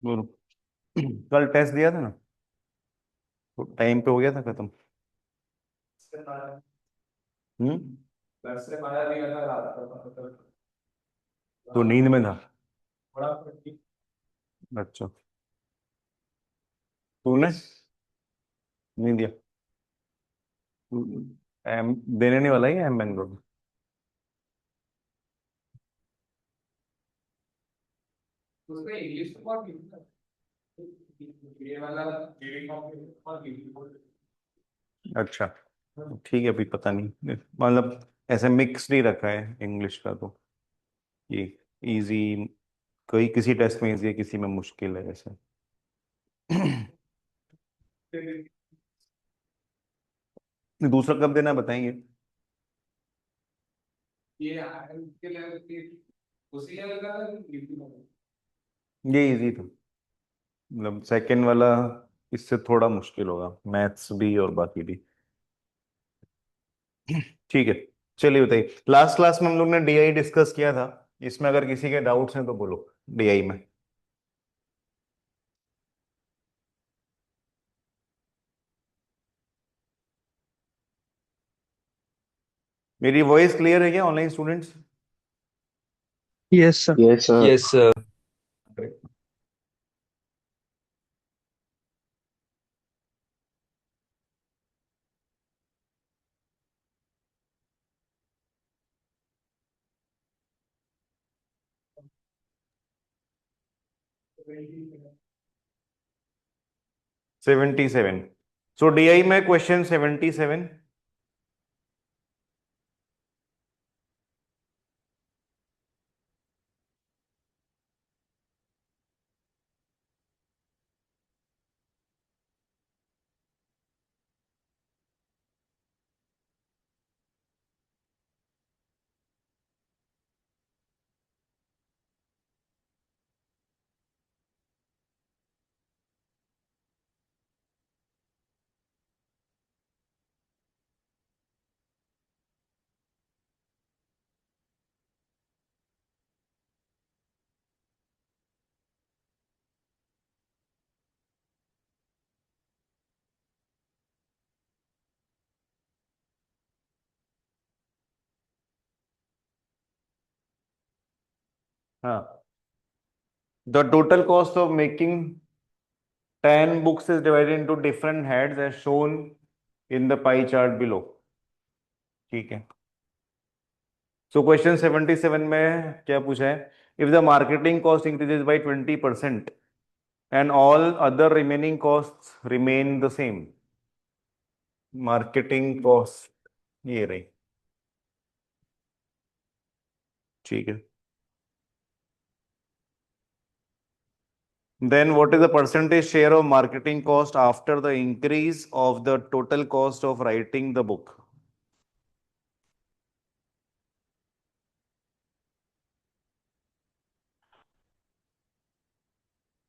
बोलो। कल टेस्ट दिया था ना, तो टाइम पे हो गया था खत्म। हम्म। तो नींद में था। अच्छा। तूने नहीं दिया? एम देने नहीं वाला है एम बैंगलोर। अच्छा, ठीक है, अभी पता नहीं, मतलब ऐसे मिक्स नहीं रखा है इंग्लिश का, तो ये इजी, कोई किसी टेस्ट में इजी है, किसी में मुश्किल है ऐसे। दूसरा कब देना है बताएंगे? ये इजी था, मतलब सेकंड वाला इससे थोड़ा मुश्किल होगा, मैथ्स भी और बाकी भी। ठीक है, चलिए बताइए, लास्ट क्लास में हम लोग ने डीआई डिस्कस किया था, इसमें अगर किसी के डाउट्स हैं तो बोलो। डीआई में मेरी वॉइस क्लियर है क्या online students? Yes sir. Yes sir. Yes sir. 77। सो डीआई में क्वेश्चन 77। हाँ, the total cost of making 10 books is divided into different heads as shown in the pie chart below। ठीक है, so question 77 में क्या पूछा है? If the marketing cost increases by 20% and all other remaining cost remain the same. Marketing cost ये रही। ठीक है, then what is the percentage share of marketing cost after the increase of the total cost of writing the book?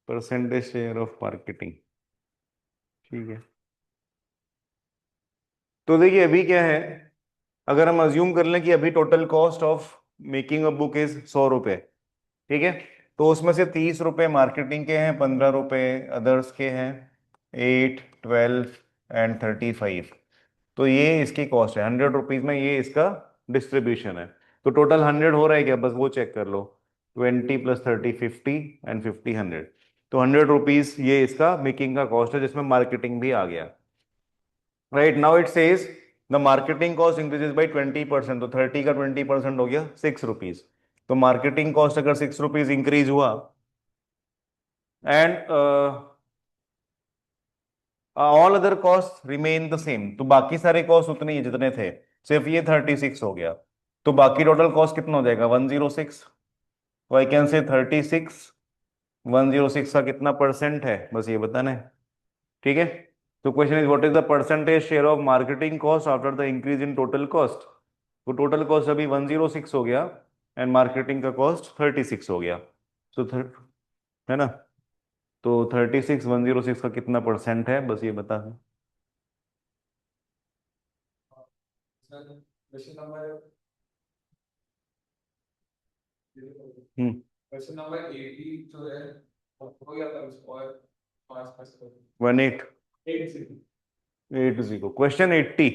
Percentage share of marketing. ठीक है, तो देखिए अभी क्या है, अगर हम अज्यूम कर लें कि अभी total cost of making a book is 100 रुपए, ठीक है, तो उसमें से 30 रुपए मार्केटिंग के हैं, 15 रुपए अदर्स के हैं, 8, 12 एंड 35। तो ये इसकी कॉस्ट है 100 रुपीज में, ये इसका डिस्ट्रीब्यूशन है। तो टोटल 100 हो रहा है क्या, बस वो चेक कर लो। 20 + 30 50 एंड 50 100। तो 100 रुपीज ये इसका मेकिंग का कॉस्ट है, जिसमें मार्केटिंग भी आ गया। Right now it says the marketing cost increases by 20%, तो 30 का 20% हो गया 6 रुपीज। तो मार्केटिंग कॉस्ट अगर 6 रुपीज इंक्रीज हुआ and all other cost remain the same, तो बाकी सारे कॉस्ट उतने ही जितने थे, सिर्फ ये 36 हो गया। तो बाकी टोटल कॉस्ट कितना हो जाएगा? 106। तो आई कैन से 36। 106 का कितना परसेंट है, बस ये बताना है। ठीक है, तो question is what is the percentage share of marketing cost after the increase in total cost. तो टोटल कॉस्ट अभी 106 हो गया एंड मार्केटिंग का कॉस्ट 36 हो गया। तो है ना, तो 36 106 का कितना परसेंट है, बस ये बता दें। हम्म। One eight 80 question 80।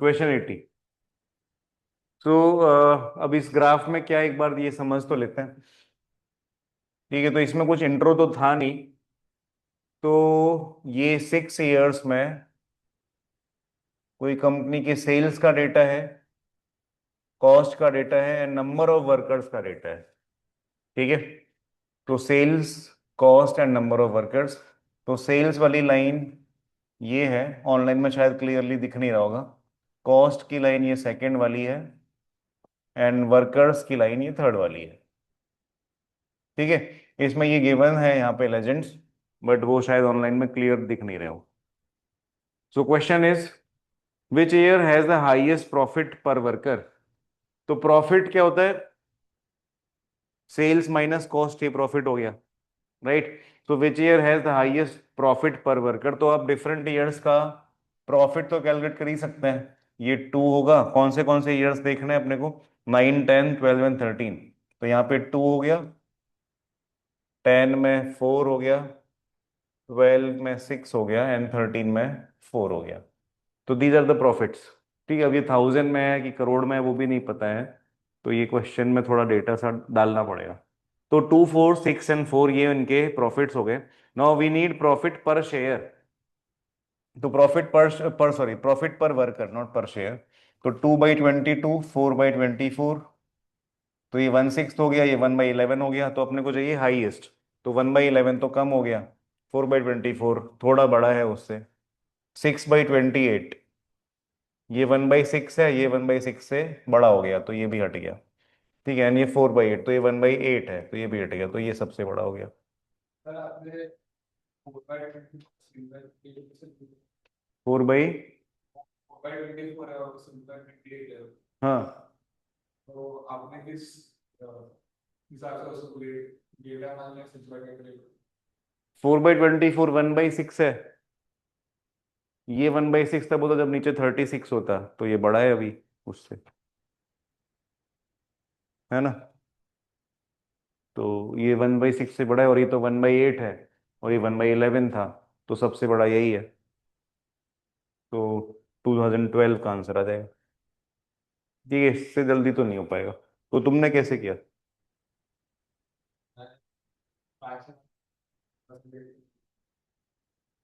क्वेश्चन 80। तो अब इस ग्राफ में क्या, एक बार ये समझ तो लेते हैं। ठीक है, तो इसमें कुछ इंट्रो तो था नहीं। तो ये 6 इयर्स में कोई कंपनी के सेल्स का डेटा है, कॉस्ट का डेटा है, नंबर ऑफ वर्कर्स का डेटा है। ठीक है, तो sales, cost and number of workers. तो सेल्स वाली लाइन ये है, ऑनलाइन में शायद क्लियरली दिख नहीं रहा होगा। कॉस्ट की लाइन ये सेकंड वाली है, एंड वर्कर्स की लाइन ये थर्ड वाली है। ठीक है, इसमें ये गिवन है यहाँ पे लेजेंड्स, बट वो शायद ऑनलाइन में क्लियर दिख नहीं रहे हो। So question is, which year has the highest profit पर वर्कर। तो प्रॉफिट क्या होता है, सेल्स माइनस कॉस्ट, ये प्रॉफिट हो गया, राइट। तो which year has the highest profit पर वर्कर, तो आप डिफरेंट ईयर्स का प्रॉफिट तो कैलकुलेट कर ही सकते हैं। ये टू होगा, कौन से ईयर्स देखने हैं अपने को, 9, 10, 12 एंड 13। तो यहाँ पे 2 हो गया, 10 में 4 हो गया, 12 में 6 हो गया, एंड 13 में 4 हो गया। तो दीज आर द प्रॉफिट्स। ठीक है, अब ये थाउजेंड में है कि करोड़ में है वो भी नहीं पता है, तो ये क्वेश्चन में थोड़ा डेटा सा डालना पड़ेगा। तो 2, 4, 6 एंड 4 ये इनके प्रॉफिट्स हो गए। नाउ वी नीड प्रॉफिट पर शेयर। तो प्रॉफिट पर सॉरी, प्रॉफिट पर वर्कर, नॉट पर शेयर। तो 2/22, 4/24, तो ये 1/6 हो गया, ये 1/11 हो गया। तो अपने को चाहिए हाईएस्ट, तो 1/11 तो कम हो गया, 4/24 थोड़ा बड़ा है उससे, 6/28, ये 1/6 है, ये 1/6 से बड़ा हो गया, तो ये भी हट गया। ठीक है, ये 4/8, तो ये 1/8 है, तो ये भी हट गया, तो ये सबसे बड़ा हो गया। 4/, हाँ। 4/24 1/6 है, ये 1/6 तब होता जब नीचे 36 होता, तो ये बड़ा है अभी उससे, है ना। तो ये 1/6 से बड़ा है, और ये तो 1/8 है, और ये 1/11 था, तो सबसे बड़ा यही है। तो 2012 का आंसर आ जाएगा। ठीक है, इससे जल्दी तो नहीं हो पाएगा। तो तुमने कैसे किया।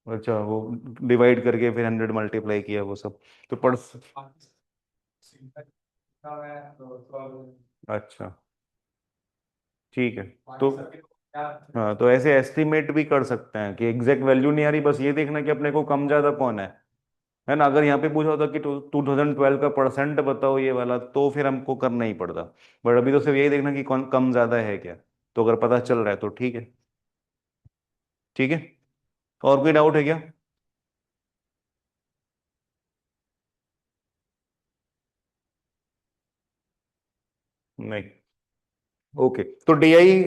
अच्छा, वो डिवाइड करके फिर 100 मल्टीप्लाई किया वो सब, तो पढ़। अच्छा, ठीक है। तो हाँ, तो ऐसे एस्टिमेट भी कर सकते हैं कि एग्जैक्ट वैल्यू नहीं आ रही, बस ये देखना कि अपने को कम ज्यादा कौन है ना। अगर यहाँ पे पूछा होता कि 2012 का परसेंट बताओ ये वाला, तो फिर हमको करना ही पड़ता। बट अभी तो सिर्फ यही देखना कि कौन कम ज्यादा है क्या। तो अगर पता चल रहा है तो ठीक है। ठीक है, और कोई डाउट है क्या। नहीं, ओके। तो डीआई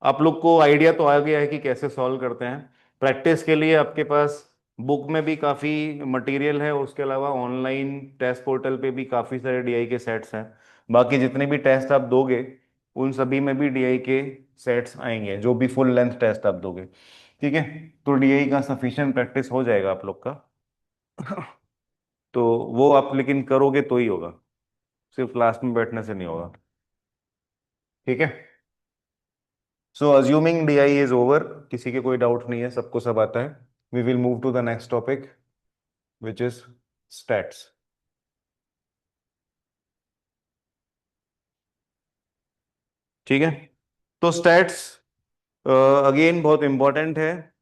आप लोग को आइडिया तो आ गया है कि कैसे सॉल्व करते हैं। प्रैक्टिस के लिए आपके पास बुक में भी काफ़ी मटेरियल है, उसके अलावा ऑनलाइन टेस्ट पोर्टल पे भी काफ़ी सारे डीआई के सेट्स हैं। बाकी जितने भी टेस्ट आप दोगे, उन सभी में भी डीआई के सेट्स आएंगे, जो भी फुल लेंथ टेस्ट आप दोगे। ठीक है, तो डीआई का सफिशिएंट प्रैक्टिस हो जाएगा आप लोग का। तो वो आप लेकिन करोगे तो ही होगा, सिर्फ क्लास में बैठने से नहीं होगा। ठीक है, सो अज्यूमिंग डीआई इज ओवर, किसी के कोई डाउट नहीं है, सबको सब आता है। We will move to the next topic, which is stats. ठीक है, तो स्टैट्स अगेन बहुत इंपॉर्टेंट है।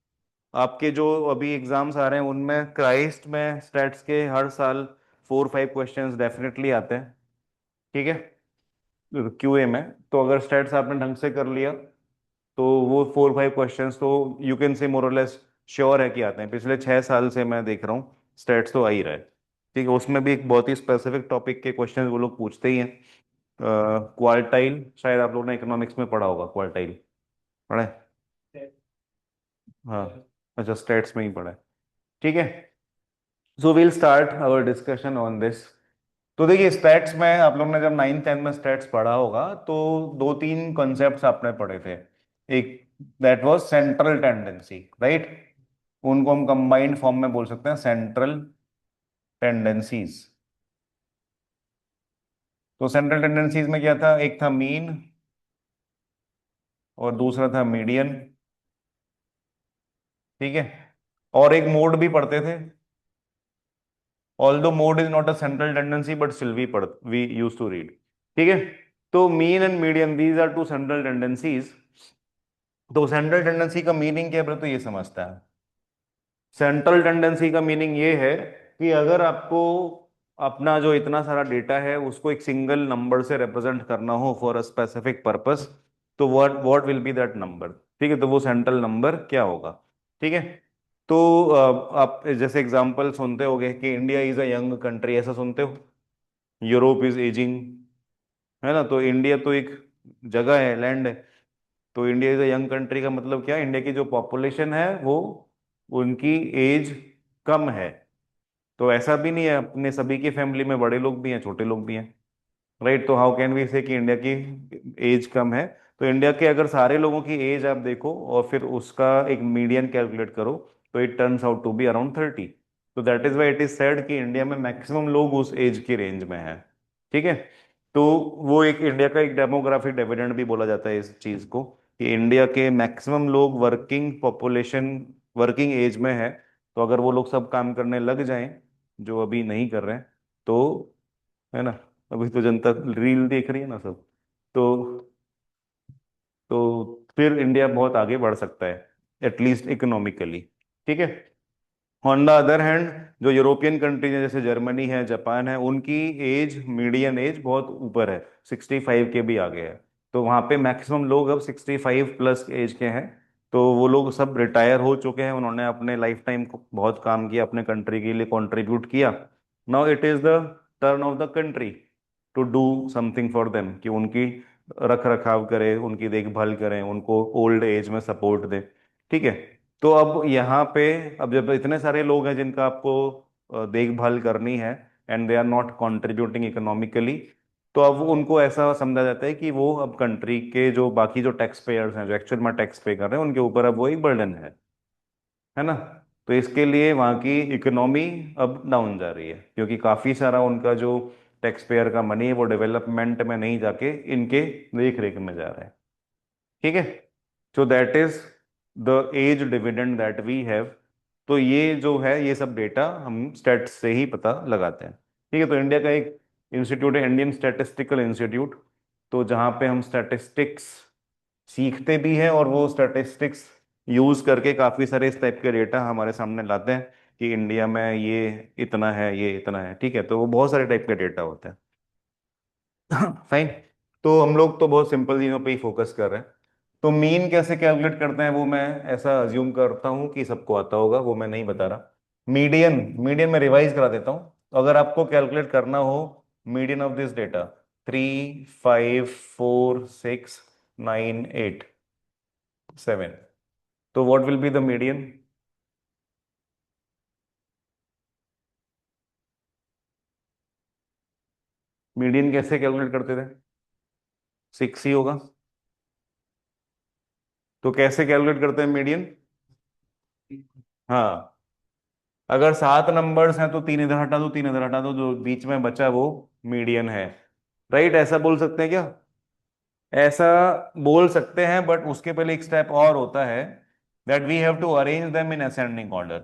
आपके जो अभी एग्जाम्स आ रहे हैं उनमें क्राइस्ट में स्टैट्स के हर साल 4-5 क्वेश्चंस डेफिनेटली आते हैं। ठीक है, क्यूए में। तो अगर स्टैट्स आपने ढंग से कर लिया, तो वो 4-5 क्वेश्चंस तो यू कैन से मोर और लेस श्योर है कि आते हैं, पिछले 6 साल से मैं देख रहा हूँ स्टेट्स तो आ ही रहा है। ठीक है, उसमें भी एक बहुत ही स्पेसिफिक टॉपिक के क्वेश्चन वो लोग पूछते ही हैं। क्वार्टाइल, शायद आप लोगों ने इकोनॉमिक्स में पढ़ा होगा, क्वार्टाइल पढ़ा है? हाँ, अच्छा, स्टेट्स में ही पढ़ा है। ठीक है, so we'll start our discussion on this. तो देखिए, स्टैट्स में आप लोग ने जब 9th 10th में स्टैट्स पढ़ा होगा तो दो तीन कॉन्सेप्ट्स आपने पढ़े थे। एक, that was central tendency, right? उनको हम कंबाइंड फॉर्म में बोल सकते हैं, सेंट्रल टेंडेंसीज। तो सेंट्रल टेंडेंसीज में क्या था? एक था मीन और दूसरा था मीडियन। ठीक है, और एक मोड भी पढ़ते थे, although mode is not a central tendency but still we use to read. ठीक है, तो mean and median, these are two central tendencies. तो सेंट्रल टेंडेंसी का मीनिंग क्या है, पहले तो ये समझता है। सेंट्रल टेंडेंसी का मीनिंग ये है कि अगर आपको अपना जो इतना सारा डेटा है उसको एक सिंगल नंबर से रिप्रेजेंट करना हो फॉर अ स्पेसिफिक पर्पस, तो what will B that number? ठीक है, तो वो सेंट्रल नंबर क्या होगा? ठीक है, तो आप जैसे एग्जांपल सुनते होगे कि India is a young country, ऐसा सुनते हो? यूरोप इज एजिंग, है ना? तो इंडिया तो एक जगह है, लैंड है। तो India is a young country का मतलब क्या है? इंडिया की जो पॉपुलेशन है वो, उनकी एज कम है। तो ऐसा भी नहीं है, अपने सभी की फैमिली में बड़े लोग भी हैं, छोटे लोग भी हैं, राइट? तो हाउ कैन वी से कि इंडिया की एज कम है? तो इंडिया के अगर सारे लोगों की एज आप देखो और फिर उसका एक मीडियन कैलकुलेट करो, तो it turns out to be around 30। तो that is why it is said कि इंडिया में मैक्सिमम लोग उस एज की रेंज में हैं। ठीक है, तो वो एक इंडिया का एक डेमोग्राफिक डिविडेंड भी बोला जाता है इस चीज को, कि इंडिया के मैक्सिमम लोग वर्किंग पॉपुलेशन, वर्किंग एज में है। तो अगर वो लोग सब काम करने लग जाएं जो अभी नहीं कर रहे हैं, तो, है ना, अभी तो जनता रील देख रही है ना सब, तो फिर इंडिया बहुत आगे बढ़ सकता है, एटलीस्ट इकोनॉमिकली। ठीक है, ऑन द अदर हैंड, जो यूरोपियन कंट्रीज हैं जैसे जर्मनी है, जापान है, उनकी एज, मीडियन एज बहुत ऊपर है, 65 के भी आगे है। तो वहाँ पे मैक्सिमम लोग अब 65+ एज के हैं। तो वो लोग सब रिटायर हो चुके हैं, उन्होंने अपने लाइफ टाइम को बहुत काम किया, अपने कंट्री के लिए कंट्रीब्यूट किया। Now it is the turn of the country to do something for them, कि उनकी रख रखाव करें, उनकी देखभाल करें, उनको ओल्ड एज में सपोर्ट दें। ठीक है, तो अब यहाँ पे, अब जब इतने सारे लोग हैं जिनका आपको देखभाल करनी है, and they are not contributing economically, तो अब उनको ऐसा समझा जाता है कि वो अब कंट्री के जो बाकी जो टैक्स पेयर्स हैं, जो एक्चुअल में टैक्स पे कर रहे हैं, उनके ऊपर अब वो एक बर्डन है ना? तो इसके लिए वहाँ की इकोनॉमी अब डाउन जा रही है, क्योंकि काफ़ी सारा उनका जो टैक्स पेयर का मनी है वो डेवलपमेंट में नहीं जाके इनके देख रेख में जा रहा है। ठीक है, so that is the age dividend that we have. तो ये जो है, ये सब डेटा हम स्टेट्स से ही पता लगाते हैं। ठीक है, तो इंडिया का एक इंस्टीट्यूट है, इंडियन स्टैटिस्टिकल इंस्टीट्यूट। तो जहाँ पे हम स्टैटिस्टिक्स सीखते भी हैं और वो स्टैटिस्टिक्स यूज करके काफी सारे इस टाइप के डेटा हमारे सामने लाते हैं, कि इंडिया में ये इतना है, ये इतना है। ठीक है, तो वो बहुत सारे टाइप के डेटा होते हैं। फाइन, तो हम लोग तो बहुत सिंपल चीजों पे ही फोकस कर रहे हैं। तो मीन कैसे कैलकुलेट करते हैं वो मैं ऐसा अज्यूम करता हूँ कि सबको आता होगा, वो मैं नहीं बता रहा। मीडियन, मीडियन में रिवाइज करा देता हूँ। तो अगर आपको कैलकुलेट करना हो मीडियन ऑफ दिस डेटा, 3, 5, 4, 6, 9, 8, 7, तो what will be the median? Median कैसे कैलकुलेट करते थे? 6 ही होगा। तो कैसे कैलकुलेट करते हैं मीडियन? हाँ, अगर 7 नंबर्स हैं तो 3 इधर हटा दो, 3 इधर हटा दो, जो बीच में बचा वो मीडियन है। राइट, ऐसा बोल सकते हैं क्या? ऐसा बोल सकते हैं, बट उसके पहले एक स्टेप और होता है, that we have to arrange them in ascending order.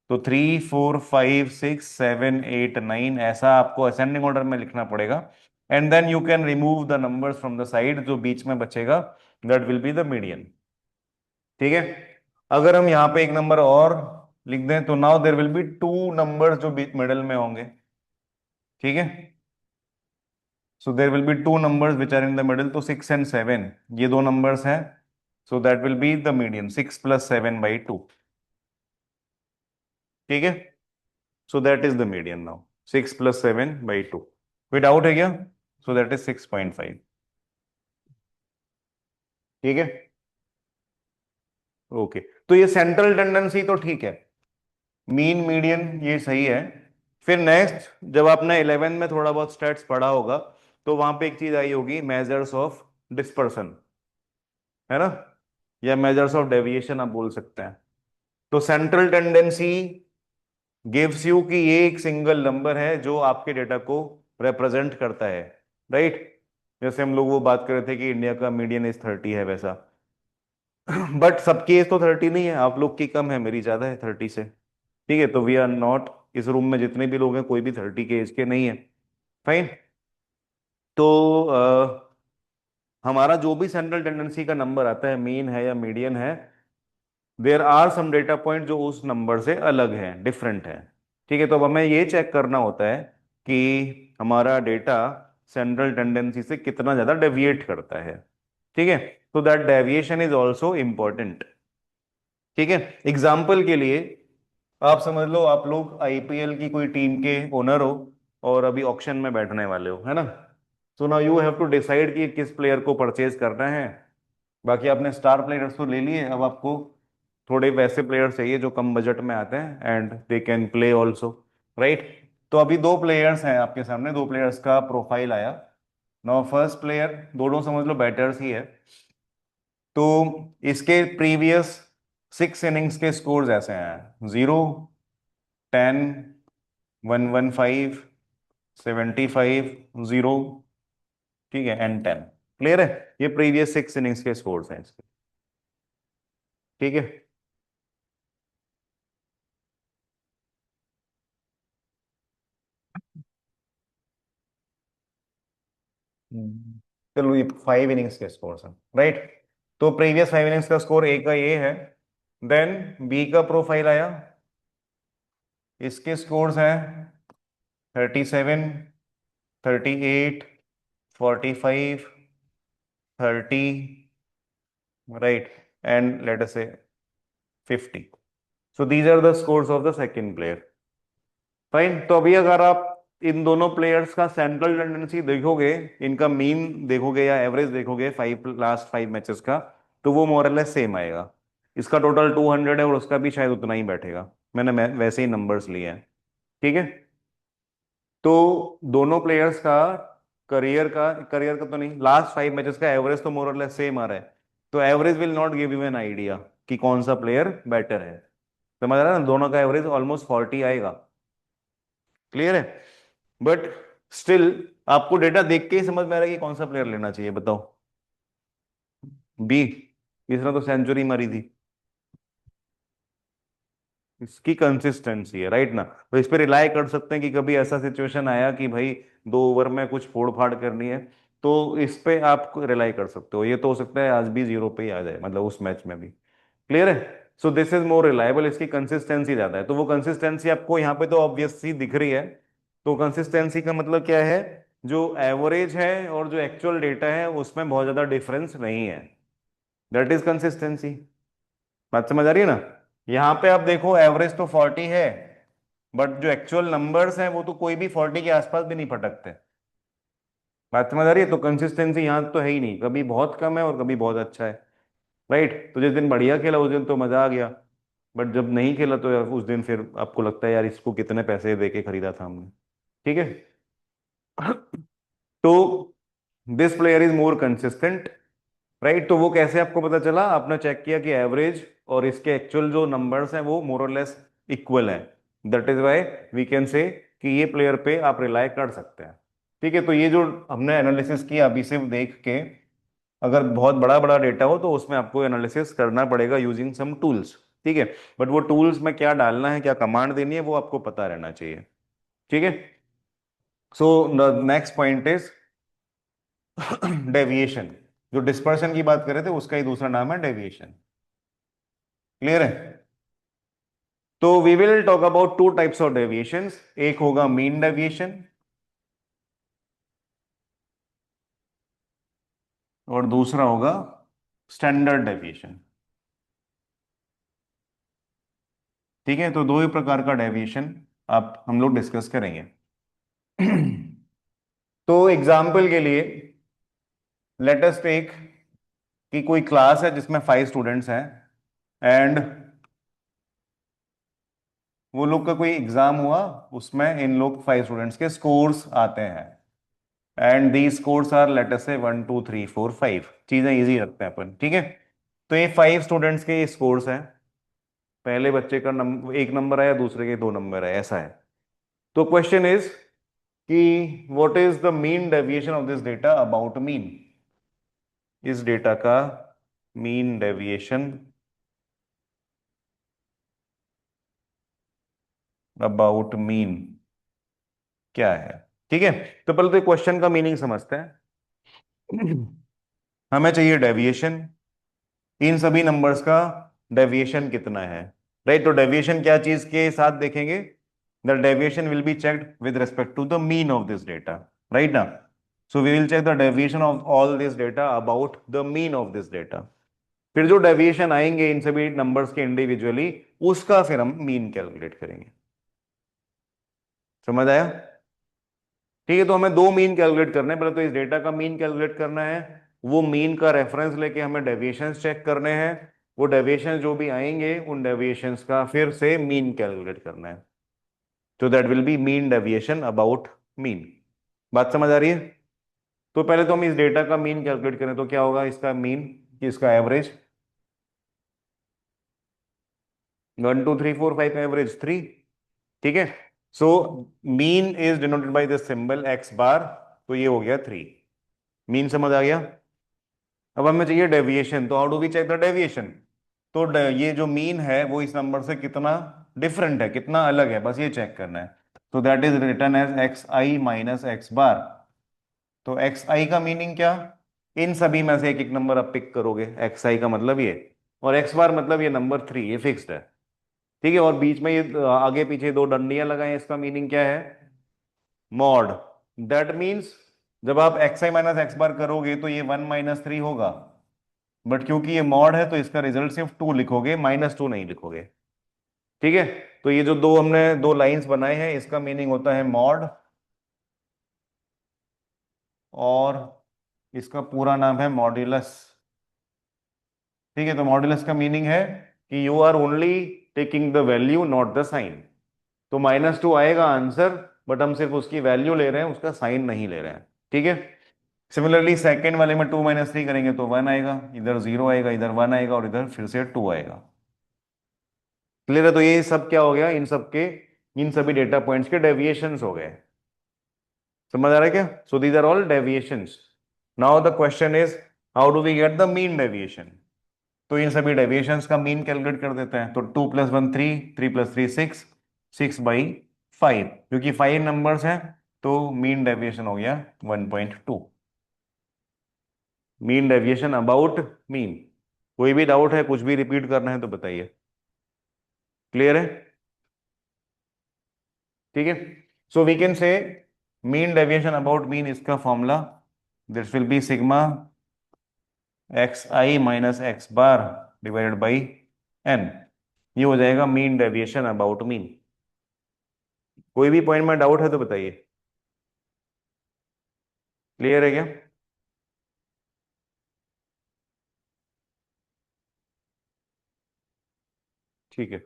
तो 3, 4, 5, 6, 7, 8, 9 ऐसा आपको असेंडिंग ऑर्डर में लिखना पड़ेगा। And then you can remove the numbers from the side, जो बीच में बचेगा that will be the median. ठीक है, अगर हम यहाँ पे एक नंबर और लिख दें, तो now there will be 2 numbers जो मिडल में होंगे। ठीक है, so there will be 2 numbers which are in the middle, तो 6 एंड 7, ये 2 नंबर्स हैं। So that will be the median, 6 + 7/2। ठीक है, so that is the median now, 6 + 7/2। कोई डाउट है क्या? So that is 6.5। ठीक है, ओके। तो ये सेंट्रल टेंडेंसी तो ठीक है, मीन मीडियन ये सही है। फिर नेक्स्ट, जब आपने 11 में थोड़ा बहुत स्टैट्स पढ़ा होगा, तो वहां पे एक चीज आई होगी, मेजर्स ऑफ डिस्पर्सन, है ना, या मेजर्स ऑफ डेविएशन आप बोल सकते हैं। तो सेंट्रल टेंडेंसी गिव्स यू कि ये एक सिंगल नंबर है जो आपके डेटा को रिप्रेजेंट करता है, राइट। जैसे हम लोग वो बात कर रहे थे कि इंडिया का मीडियन एज 30 है, वैसा। बट सबकी एज तो 30 नहीं है, आप लोग की कम है, मेरी ज्यादा है 30 से। ठीक है, तो वी आर नॉट, इस रूम में जितने भी लोग हैं कोई भी 30 के एज के नहीं है। फाइन। तो हमारा जो भी सेंट्रल टेंडेंसी का नंबर आता है, मीन है या मीडियन है, there are some data point जो उस नंबर से अलग है, डिफरेंट है। ठीक है, तो अब हमें ये चेक करना होता है कि हमारा डेटा सेंट्रल टेंडेंसी से कितना ज्यादा डेविएट करता है। ठीक है, तो that deviation is also important. ठीक है, एग्जाम्पल के लिए आप समझ लो, आप लोग आईपीएल की कोई टीम के ओनर हो और अभी ऑक्शन में बैठने वाले हो, है ना। So now you have to decide कि किस प्लेयर को परचेज करना है। बाकी आपने स्टार प्लेयर्स तो ले लिए, अब आपको थोड़े वैसे प्लेयर्स चाहिए जो कम बजट में आते हैं and they can play also, right. तो अभी दो प्लेयर्स हैं आपके सामने, दो प्लेयर्स का प्रोफाइल आया। नाउ फर्स्ट प्लेयर, दोनों समझ लो बैटर्स ही है। तो इसके प्रीवियस 6 इनिंग्स के स्कोर्स ऐसे हैं: 0, 10, 115, 75, 0, ठीक है, एंड 10। क्लियर है? ये प्रीवियस 6 इनिंग्स के स्कोर्स हैं इसके। ठीक है। चलो, ये 5 इनिंग्स के स्कोर हैं, राइट। तो प्रीवियस 5 इनिंग्स का स्कोर ए का ये है। देन बी का प्रोफाइल आया, इसके स्कोर्स हैं 37, 38, 45, 30, right, and let us say 50। So these are the scores of the second player. Fine. तो अभी अगर आप इन दोनों प्लेयर्स का सेंट्रल टेंडेंसी देखोगे, इनका मीन देखोगे या एवरेज देखोगे, लास्ट 5 मैचेस का, तो वो मोरलेस सेम आएगा। इसका टोटल 200 है और उसका भी शायद उतना ही बैठेगा। मैंने वैसे ही नंबर्स लिए हैं। ठीक है, तो दोनों प्लेयर्स का करियर का तो नहीं, लास्ट 5 मैचेस का एवरेज तो मोरलेस सेम आ रहा है। तो average will not give you an idea कि कौन सा प्लेयर बेटर है। समझ रहा है ना, दोनों का एवरेज ऑलमोस्ट 40 आएगा। क्लियर है? बट स्टिल आपको डेटा देख के ही समझ में आ रहा है कि कौन सा प्लेयर लेना चाहिए, बताओ। बी, इसने तो सेंचुरी मारी थी, इसकी कंसिस्टेंसी है, राइट ना। तो इस पे रिलाय कर सकते हैं कि कभी ऐसा सिचुएशन आया कि भाई 2 ओवर में कुछ फोड़ फाड़ करनी है, तो इस पे आप रिलाय कर सकते हो। ये तो हो सकता है आज भी 0 पे ही आ जाए, मतलब उस मैच में भी। क्लियर है? So this is more reliable, इसकी कंसिस्टेंसी ज्यादा है। तो वो कंसिस्टेंसी आपको यहाँ पे तो ऑब्वियस सी दिख रही है। तो कंसिस्टेंसी का मतलब क्या है? जो एवरेज है और जो एक्चुअल डेटा है उसमें बहुत ज्यादा डिफरेंस नहीं है, दैट इज कंसिस्टेंसी। बात समझ आ रही है ना? यहाँ पे आप देखो, एवरेज तो 40 है, बट जो एक्चुअल नंबर्स हैं वो तो कोई भी 40 के आसपास भी नहीं फटकते। बात समझ आ रही है? तो कंसिस्टेंसी यहाँ तो है ही नहीं, कभी बहुत कम है और कभी बहुत अच्छा है, राइट। तो जिस दिन बढ़िया खेला उस दिन तो मजा आ गया, बट जब नहीं खेला तो यार उस दिन फिर आपको लगता है यार इसको कितने पैसे दे के खरीदा था हमने। ठीक है। तो this player is more consistent, right. तो वो कैसे आपको पता चला? आपने चेक किया कि एवरेज और इसके एक्चुअल जो नंबर्स हैं वो मोर और लेस इक्वल है। That is why we can say कि ये प्लेयर पे आप रिलाय कर सकते हैं। ठीक है, तो ये जो हमने एनालिसिस किया अभी सिर्फ देख के, अगर बहुत बड़ा बड़ा डेटा हो तो उसमें आपको एनालिसिस करना पड़ेगा यूजिंग सम टूल्स। ठीक है, बट वो टूल्स में क्या डालना है, क्या कमांड देनी है, वो आपको पता रहना चाहिए। ठीक है। So next point is deviation. जो डिस्पर्शन की बात कर रहे थे उसका ही दूसरा नाम है डेविएशन। क्लियर है? तो we will talk about two types of deviations. एक होगा मीन डेविएशन और दूसरा होगा स्टैंडर्ड डेविएशन। ठीक है, तो दो ही प्रकार का डेविएशन आप हम लोग डिस्कस करेंगे। तो एग्जाम्पल के लिए लेट अस टेक कि कोई क्लास है जिसमें 5 स्टूडेंट्स हैं, एंड वो लोग का कोई एग्जाम हुआ, उसमें इन लोग 5 स्टूडेंट्स के स्कोर्स आते हैं, and the scores are let us say 1 2 3 4 5। चीजें इजी रखते हैं अपन, ठीक है। तो ये 5 स्टूडेंट्स के स्कोर्स हैं, पहले बच्चे का नंबर 1 नंबर आया, दूसरे के 2 नंबर आए, ऐसा है। तो क्वेश्चन इज कि what is the mean deviation of this data about mean. इस डेटा का मीन डेविएशन अबाउट मीन क्या है, ठीक है। तो पहले तो क्वेश्चन का मीनिंग समझते हैं। हमें चाहिए डेविएशन, इन सभी नंबर्स का डेविएशन कितना है, राइट। तो डेविएशन क्या चीज के साथ देखेंगे, the deviation will be checked with respect to the mean of this data, right ना। So we will check the deviation of all this data about the mean of this data. फिर जो deviation आएंगे इन सभी numbers के individually, उसका फिर हम mean calculate करेंगे। समझ आया? ठीक है, तो हमें दो मीन कैलकुलेट करने हैं। पहले तो इस डेटा का मीन कैलकुलेट करना है, वो मीन का रेफरेंस लेके हमें डेविएशंस चेक करने हैं, वो डेविएशंस जो भी आएंगे उन डेविएशंस का फिर से मीन कैलकुलेट करना है। तो that will B mean deviation about mean. बात समझ आ रही है? तो पहले तो हम इस डेटा का मीन कैलकुलेट करें, तो क्या होगा इसका मीन, इसका एवरेज, 1 2 3 4 5 का एवरेज 3, ठीक है। So mean is denoted by this symbol x bar, तो ये हो गया 3। मीन समझ आ गया। अब हमें चाहिए डेविएशन, तो how do we check the deviation. तो ये जो मीन है वो इस नंबर से कितना डिफरेंट है, कितना अलग है, बस ये चेक करना है। तो that is written as x i minus x bar. तो एक्स आई का मीनिंग क्या, इन सभी में से एक एक नंबर आप पिक करोगे, एक्स आई का मतलब ये, और एक्स बार मतलब ये नंबर 3, ये फिक्स्ड है, ठीक है। और बीच में ये आगे पीछे दो डंडियां लगाए, इसका मीनिंग क्या है, मॉड। दैट मीन्स जब आप एक्स आई माइनस एक्स बार करोगे तो ये 1 - 3 होगा, बट क्योंकि ये मॉड है तो इसका रिजल्ट सिर्फ 2 लिखोगे, -2 नहीं लिखोगे, ठीक है। तो ये जो दो हमने दो लाइंस बनाए हैं, इसका मीनिंग होता है मॉड, और इसका पूरा नाम है मॉड्यूलस, ठीक है। तो मॉड्यूलस का मीनिंग है कि you are only taking the value not the sign. तो -2 आएगा आंसर, बट हम सिर्फ उसकी वैल्यू ले रहे हैं, उसका साइन नहीं ले रहे हैं, ठीक है। सिमिलरली सेकेंड वाले में 2 - 3 करेंगे तो 1 आएगा, इधर 0 आएगा, इधर 1 आएगा, और इधर फिर से 2 आएगा। क्लियर है? तो ये सब क्या हो गया, इन सब के, इन सभी डेटा पॉइंट्स के डेविएशंस हो गए। समझ आ रहा है क्या? So these are all deviations. Now the question is how do we get the mean deviation. तो इन सभी डेविएशंस का मीन कैलकुलेट कर देते हैं। तो 2 + 1 3, 3 + 3 6, 6/5, क्योंकि 5 नंबर्स हैं तो मीन डेविएशन हो गया 1.2। Mean deviation about mean. कोई भी डाउट है, कुछ भी रिपीट करना है तो बताइए। क्लियर है? ठीक है। So we can say mean deviation about mean, इसका formula this will be sigma x i minus x bar divided by n. ये हो जाएगा मीन डेविएशन अबाउट मीन। कोई भी पॉइंट में डाउट है तो बताइए। क्लियर है क्या? ठीक है।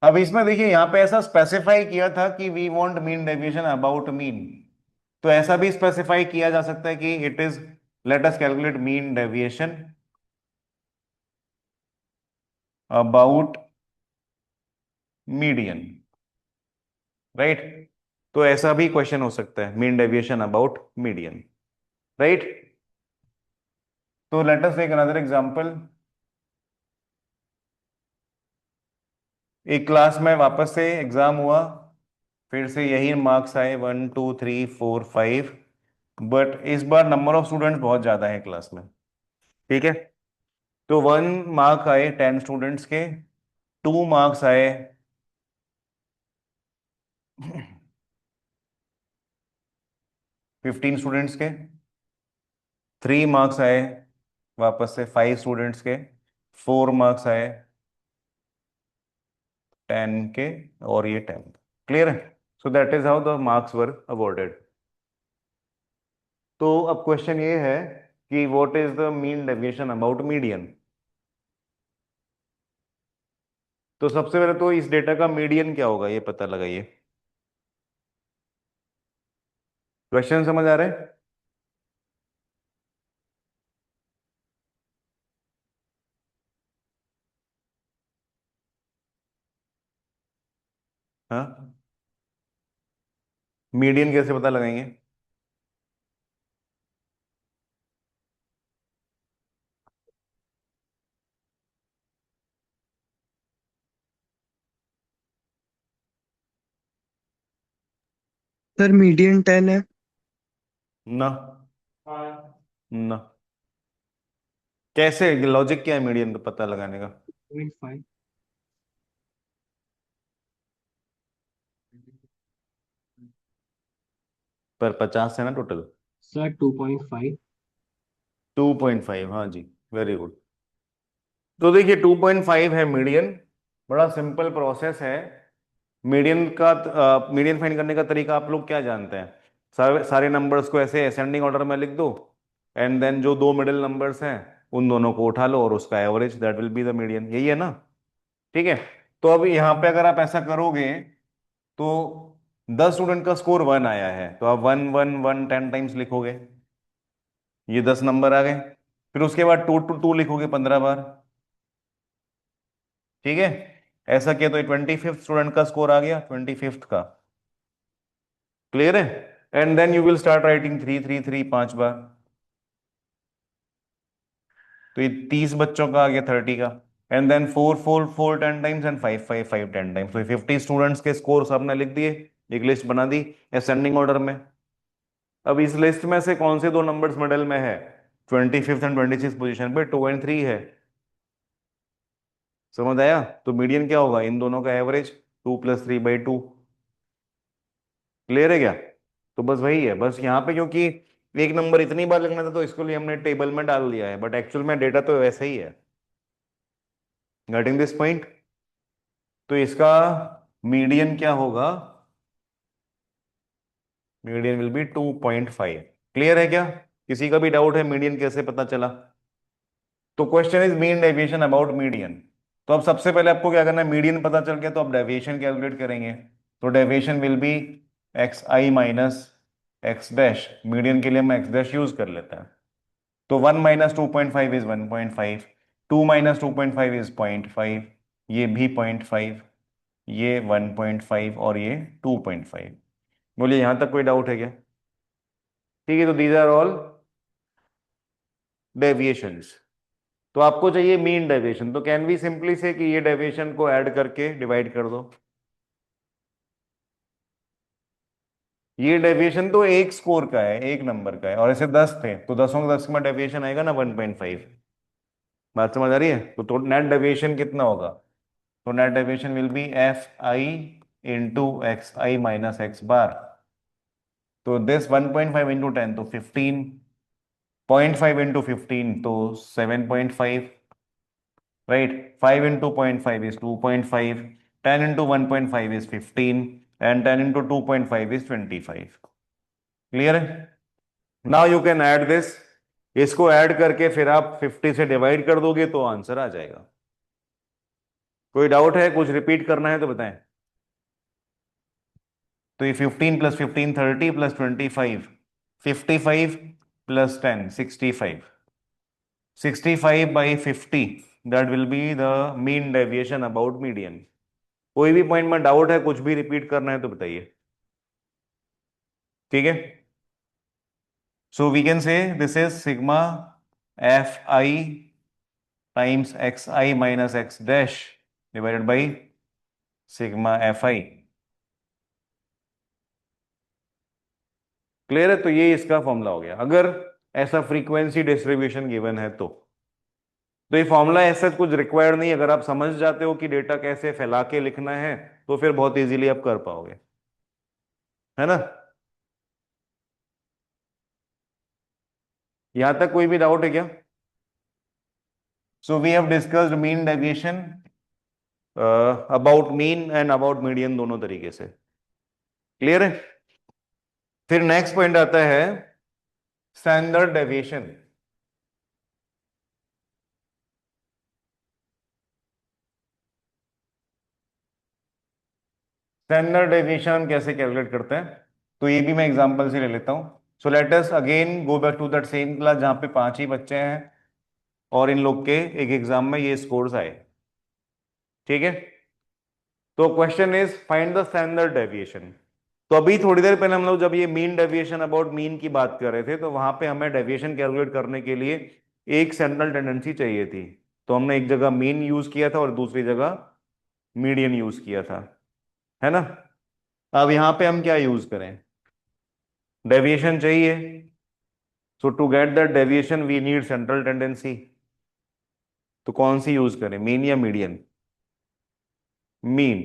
अब इसमें देखिए, यहाँ पे ऐसा स्पेसिफाई किया था कि we want mean deviation about mean, तो ऐसा भी स्पेसिफाई किया जा सकता है कि it is let us calculate mean deviation about median, right. तो ऐसा भी क्वेश्चन हो सकता है, mean deviation about median, right. तो let us take another example. एक क्लास में वापस से एग्जाम हुआ, फिर से यही मार्क्स आए 1 2 3 4 5, बट इस बार नंबर ऑफ स्टूडेंट्स बहुत ज्यादा है क्लास में, ठीक है। तो 1 मार्क आए 10 स्टूडेंट्स के, 2 मार्क्स आए 15 स्टूडेंट्स के, 3 मार्क्स आए वापस से 5 स्टूडेंट्स के, 4 मार्क्स आए 10 के, और ये 10। क्लियर है? So that is how the marks were awarded. तो अब क्वेश्चन ये है कि what is the mean deviation about median. तो सबसे पहले तो इस डेटा का मीडियन क्या होगा ये पता लगाइए। क्वेश्चन समझ आ रहे हैं? हाँ, मीडियन कैसे पता लगाएंगे? सर मीडियन 10 है। ना, ना। कैसे, लॉजिक क्या है मीडियन का पता लगाने का? 2.5। पर 50 है ना टोटल। सर 2.5। 2.5, हाँ जी, वेरी गुड। तो देखिए 2.5 है मीडियन। बड़ा सिंपल प्रोसेस है। मीडियन का मीडियन फाइंड करने का तरीका आप लोग क्या जानते हैं? सारे सारे नंबर्स को ऐसे असेंडिंग ऑर्डर में लिख दो, एंड देन जो दो मिडिल नंबर्स हैं उन दोनों को उठा लो और उसका average, that will be the median. यही है ना? ठीक है। तो अब यहाँ पे अगर आप ऐसा करोगे तो 10 स्टूडेंट का स्कोर 1 आया है, तो आप 1 1 1 10 टाइम्स लिखोगे, ये 10 नंबर आ गए। फिर उसके बाद 2 2 2 लिखोगे 15 बार। ठीक है। ऐसा किया तो 25th स्टूडेंट का स्कोर आ गया, 25th का। क्लियर है? And then you will start writing 3 3 3 5 बार। तो ये 30 बच्चों का आ गया 30 का। एंड देन 4 4 4 10 टाइम्स एंड 5 5 5 10 टाइम्स। तो 50 स्टूडेंट्स के स्कोर आपने लिख दिए, एक लिस्ट बना दी असेंडिंग ऑर्डर में। अब इस लिस्ट में से कौन से दो नंबर्स मिडल में है? 25th एंड 26th पोजीशन पे 2 और 3 है। समझ आया? तो मीडियन क्या होगा? इन दोनों का एवरेज, 2 + 3/2। क्लियर है क्या? तो बस वही है, बस यहाँ पे क्योंकि एक नंबर इतनी बार लिखना था तो इसको लिए हमने टेबल में डाल दिया है, बट एक्चुअल में डेटा तो वैसा ही है। Getting this point? तो इसका मीडियन क्या होगा? Median will be 2.5। क्लियर है क्या? किसी का भी डाउट है मीडियन कैसे पता चला? तो question is mean deviation about median. तो अब सबसे पहले आपको क्या करना है, मीडियन पता चल गया तो अब डेविएशन कैलकुलेट करेंगे। तो deviation will B x i minus x dash. Median के लिए हम एक्स डैश यूज कर लेते हैं। तो 1 - 2.5 इज 1.5, 2 - 2.5 इज 0.5, ये भी 0.5, ये 1.5 और ये 2.5। बोलिए यहां तक कोई डाउट है क्या? ठीक है, तो दीज आर ऑल डेविएशंस। तो आपको चाहिए मीन डेविएशन, तो कैन वी सिंपली से कि ये डेविएशन को ऐड करके डिवाइड कर दो। ये डेविएशन तो एक स्कोर का है, एक नंबर का है, और ऐसे 10 थे तो 10 का 10 में डेविएशन आएगा ना 1.5। बात समझ आ रही है? तो नेट डेविएशन कितना होगा? तो net deviation will B FI × XI - X बार। तो दिस 1.5 इंटू 10 तो 15, 0.5 इंटू 15 तो 7.5, right? 5 into 0.5 is 2.5, 10 into 1.5 is 15, and 10 into 2.5 is 25। Clear है? Now you can add this. इसको ऐड करके फिर आप 50 से डिवाइड कर दोगे तो आंसर आ जाएगा। कोई डाउट है, कुछ रिपीट करना है तो बताएं। तो ये 15 + 15 30 + 25, 55 + 10 65, 65/50, that will be the mean deviation about median. कोई भी पॉइंट में डाउट है, कुछ भी रिपीट करना है तो बताइए। ठीक है। So we can say this is sigma FI times XI - X dash divided by sigma FI। Clear है? तो ये इसका फॉर्मूला हो गया, अगर ऐसा फ्रीक्वेंसी डिस्ट्रीब्यूशन गिवन है तो ये फॉर्मूला ऐसा कुछ रिक्वायर्ड नहीं। अगर आप समझ जाते हो कि डेटा कैसे फैला के लिखना है तो फिर बहुत इजीली आप कर पाओगे, है ना? यहां तक कोई भी डाउट है क्या? So we have discussed mean deviation, about mean and about median, दोनों तरीके से। क्लियर है? फिर नेक्स्ट पॉइंट आता है स्टैंडर्ड डेविएशन। स्टैंडर्ड डेविएशन हम कैसे कैलकुलेट करते हैं, तो ये भी मैं एग्जांपल से ले लेता हूं। So let us again go back to that same class जहां पे 5 ही बच्चे हैं और इन लोग के एक एग्जाम में ये स्कोर्स आए। ठीक है, तो question is find the standard deviation. तो अभी थोड़ी देर पहले हम लोग जब ये मीन डेविएशन अबाउट मीन की बात कर रहे थे, तो वहां पे हमें डेविएशन कैलकुलेट करने के लिए एक सेंट्रल टेंडेंसी चाहिए थी। तो हमने एक जगह मीन यूज किया था और दूसरी जगह मीडियन यूज किया था, है ना। अब यहाँ पे हम क्या यूज करें, डेविएशन चाहिए। So to get that deviation we need central tendency. तो कौन सी यूज करें, मीन या मीडियन? Mean,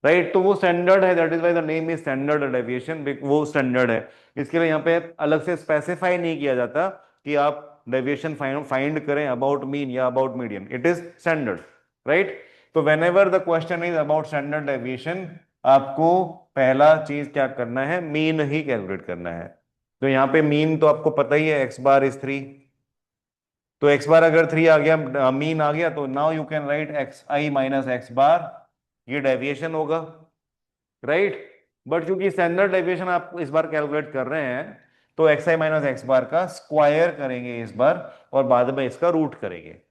right. तो वो स्टैंडर्ड है, that is why the name is standard deviation, वो स्टैंडर्ड है। इसके लिए यहाँ पे अलग से स्पेसिफाई नहीं किया जाता कि आप डेविएशन फाइंड करें अबाउट मीन या about median, it is standard, right. तो whenever the question is about standard deviation, आपको पहला चीज क्या करना है, मीन ही कैलकुलेट करना है। तो यहाँ पे मीन तो आपको पता ही है, एक्स बार इज 3। तो एक्स बार अगर 3 आ गया, मीन आ गया, तो now you can write x i minus x bar, ये डेविएशन होगा, राइट। बट क्योंकि स्टैंडर्ड डेविएशन आप इस बार कैलकुलेट कर रहे हैं, तो x i minus x bar का स्क्वायर करेंगे इस बार और बाद में इसका रूट करेंगे।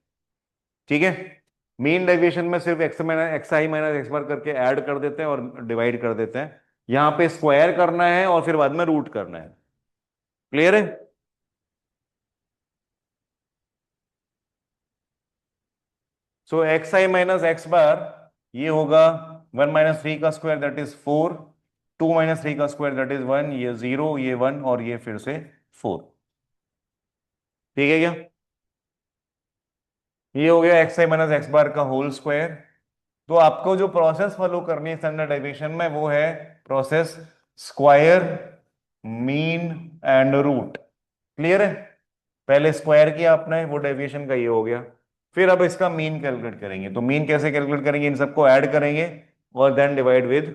ठीक है, मीन डेविएशन में सिर्फ एक्स आई माइनस एक्स बार करके ऐड कर देते हैं और डिवाइड कर देते हैं। यहां पे स्क्वायर करना है और फिर बाद में रूट करना है। क्लियर है? सो x i minus x bar ये होगा 1 - 3 का स्क्वायर दैट इज 4, 2 - 3 का स्क्वायर दैट इज 1, ये 0, ये 1 और ये फिर से 4। ठीक है क्या? ये हो गया x i minus x bar का होल स्क्वायर। तो आपको जो प्रोसेस फॉलो करनी है स्टैंडर्ड डेविएशन में, वो है process square, mean and root. Clear है? पहले स्क्वायर किया आपने, वो डेविएशन का ये हो गया। फिर अब इसका मीन कैलकुलेट करेंगे। तो मीन कैसे कैलकुलेट करेंगे, इन सबको ऐड करेंगे और देन डिवाइड विद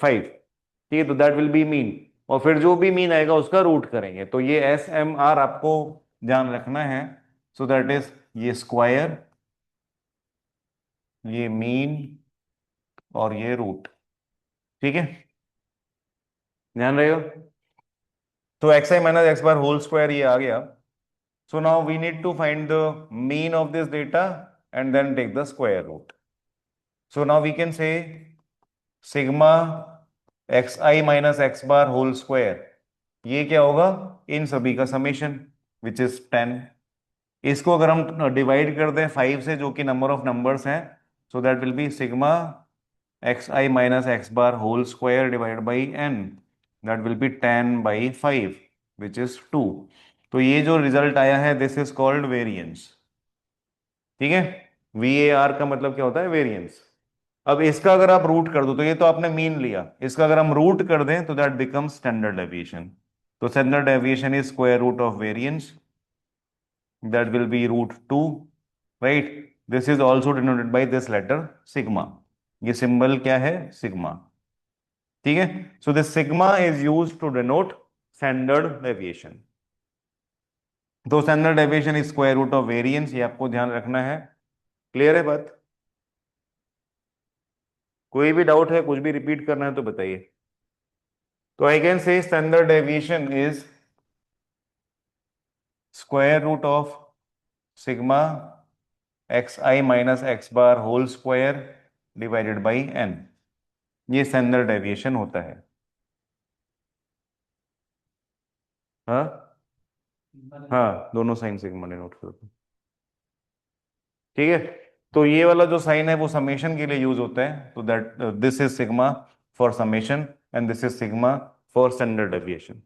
5। ठीक है, तो दैट विल बी मीन। और फिर जो भी मीन आएगा उसका रूट करेंगे। तो ये एस एम आर आपको ध्यान रखना है। सो दैट इज ये स्क्वायर, ये मीन और ये रूट। ठीक है, ध्यान रहेगा। तो x i minus x bar whole square ये आ गया। So now we need to find the mean of this data and then take the square root. So now we can say sigma x i minus x bar whole square, ये क्या होगा, इन सभी का summation which is 10। इसको अगर हम divide कर दें 5 से, जो कि नंबर ऑफ नंबर्स हैं, so that will be sigma x i minus x bar whole square divide by n, that will be 10/5 which is 2। तो ये जो रिजल्ट आया है दिस इज कॉल्ड वेरिएंस। ठीक है, VAR का मतलब क्या होता है, वेरिएंस। अब इसका अगर आप रूट कर दो, तो ये तो आपने मीन लिया, इसका अगर हम रूट कर दें तो दैट बिकम्स स्टैंडर्ड डेविएशन। तो standard deviation is square root of variance, that will be root 2, right? This is also denoted by this letter sigma। ये सिंबल क्या है, सिग्मा। ठीक है, so this sigma is used to denote standard deviation. तो standard deviation is square root of variance, ये आपको ध्यान रखना है। क्लियर है बात? कोई भी डाउट है, कुछ भी रिपीट करना है तो बताइए। तो I can say standard deviation is square root of sigma x i minus x bar whole square divided by n, ये स्टैंडर्ड डेविएशन होता है। हाँ, हाँ, दोनों साइन सिग्मा ने नोट कर दो। ठीक है, तो ये वाला जो साइन है वो समेशन के लिए यूज होता है। तो that this is sigma for summation and this is sigma for standard deviation.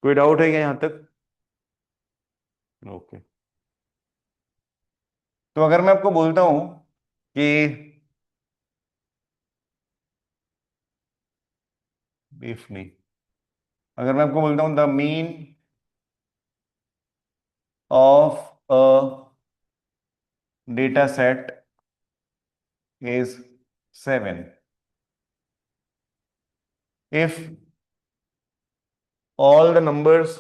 कोई डाउट है क्या यहां तक? ओके। तो अगर मैं आपको बोलता हूं कि इफ नहीं, अगर मैं आपको बोलता हूं the mean of a data set is 7. If all the numbers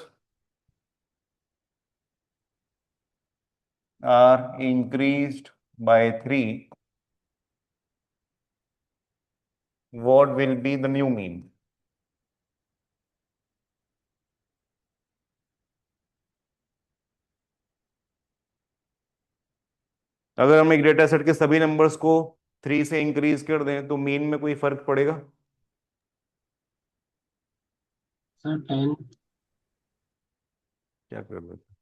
are increased by 3, what will be the new mean? अगर हम एक डेटा सेट के सभी नंबर्स को 3 से इंक्रीज कर दें तो मीन में कोई फर्क पड़ेगा? सर 10। क्या कर रहे थे?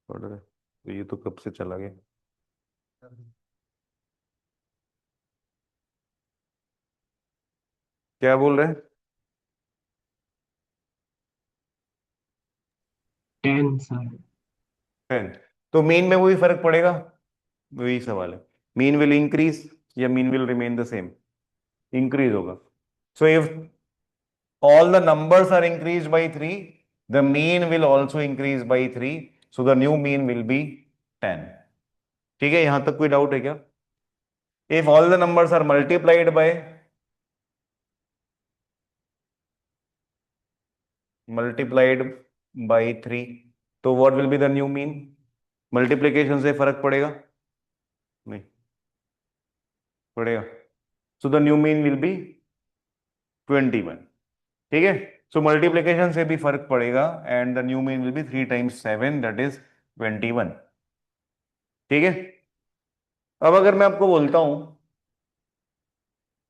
पढ़ रहे तो ये तो कब से चला गया। क्या बोल रहे हैं? 10 सर। 10। तो मीन में कोई फर्क पड़ेगा? वही सवाल है। मीन विल इंक्रीज या mean will remain the same? Increase होगा। So if all the numbers are increased by 3, the mean will also increase by 3, so the new mean will be 10. ठीक है, यहां तक कोई डाउट है क्या? If all the numbers are multiplied by 3, तो what will be the new mean? Multiplication से फर्क पड़ेगा? नहीं पड़ेगा। सो the new mean will be 21। ठीक है, सो मल्टीप्लीकेशन से भी फर्क पड़ेगा and the new mean will be 3 times 7, that is 21। ठीक है, अब अगर मैं आपको बोलता हूं,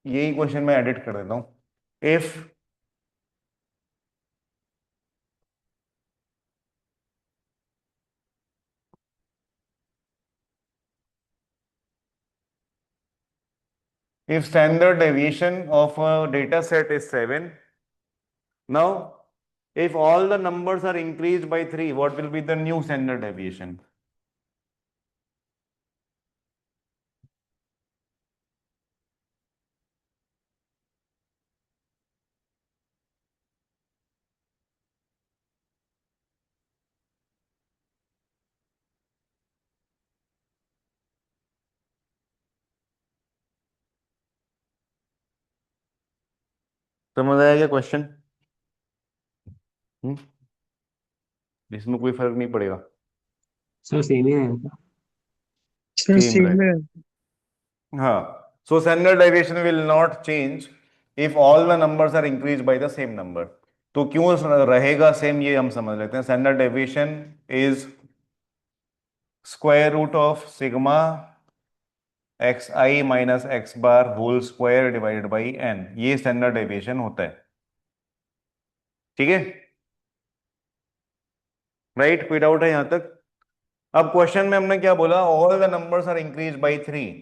यही क्वेश्चन मैं एडिट कर देता हूं। If standard deviation of a data set is 7, now if all the numbers are increased by 3, what will be the new standard deviation? समझ आया क्या क्वेश्चन? इसमें कोई फर्क नहीं पड़ेगा? सर सेम ही रहेगा। सर सेम सेम रहेगा। है। हाँ, so standard deviation will not change if all the numbers are increase by the same number. तो क्यों रहेगा सेम, ये हम समझ लेते हैं। Standard deviation is square root of sigma x i minus x bar whole square divided by n, ये standard deviation होता है। ठीक है, राइट? कोई डाउट है यहां तक? अब क्वेश्चन में हमने क्या बोला, all the numbers are increase by 3,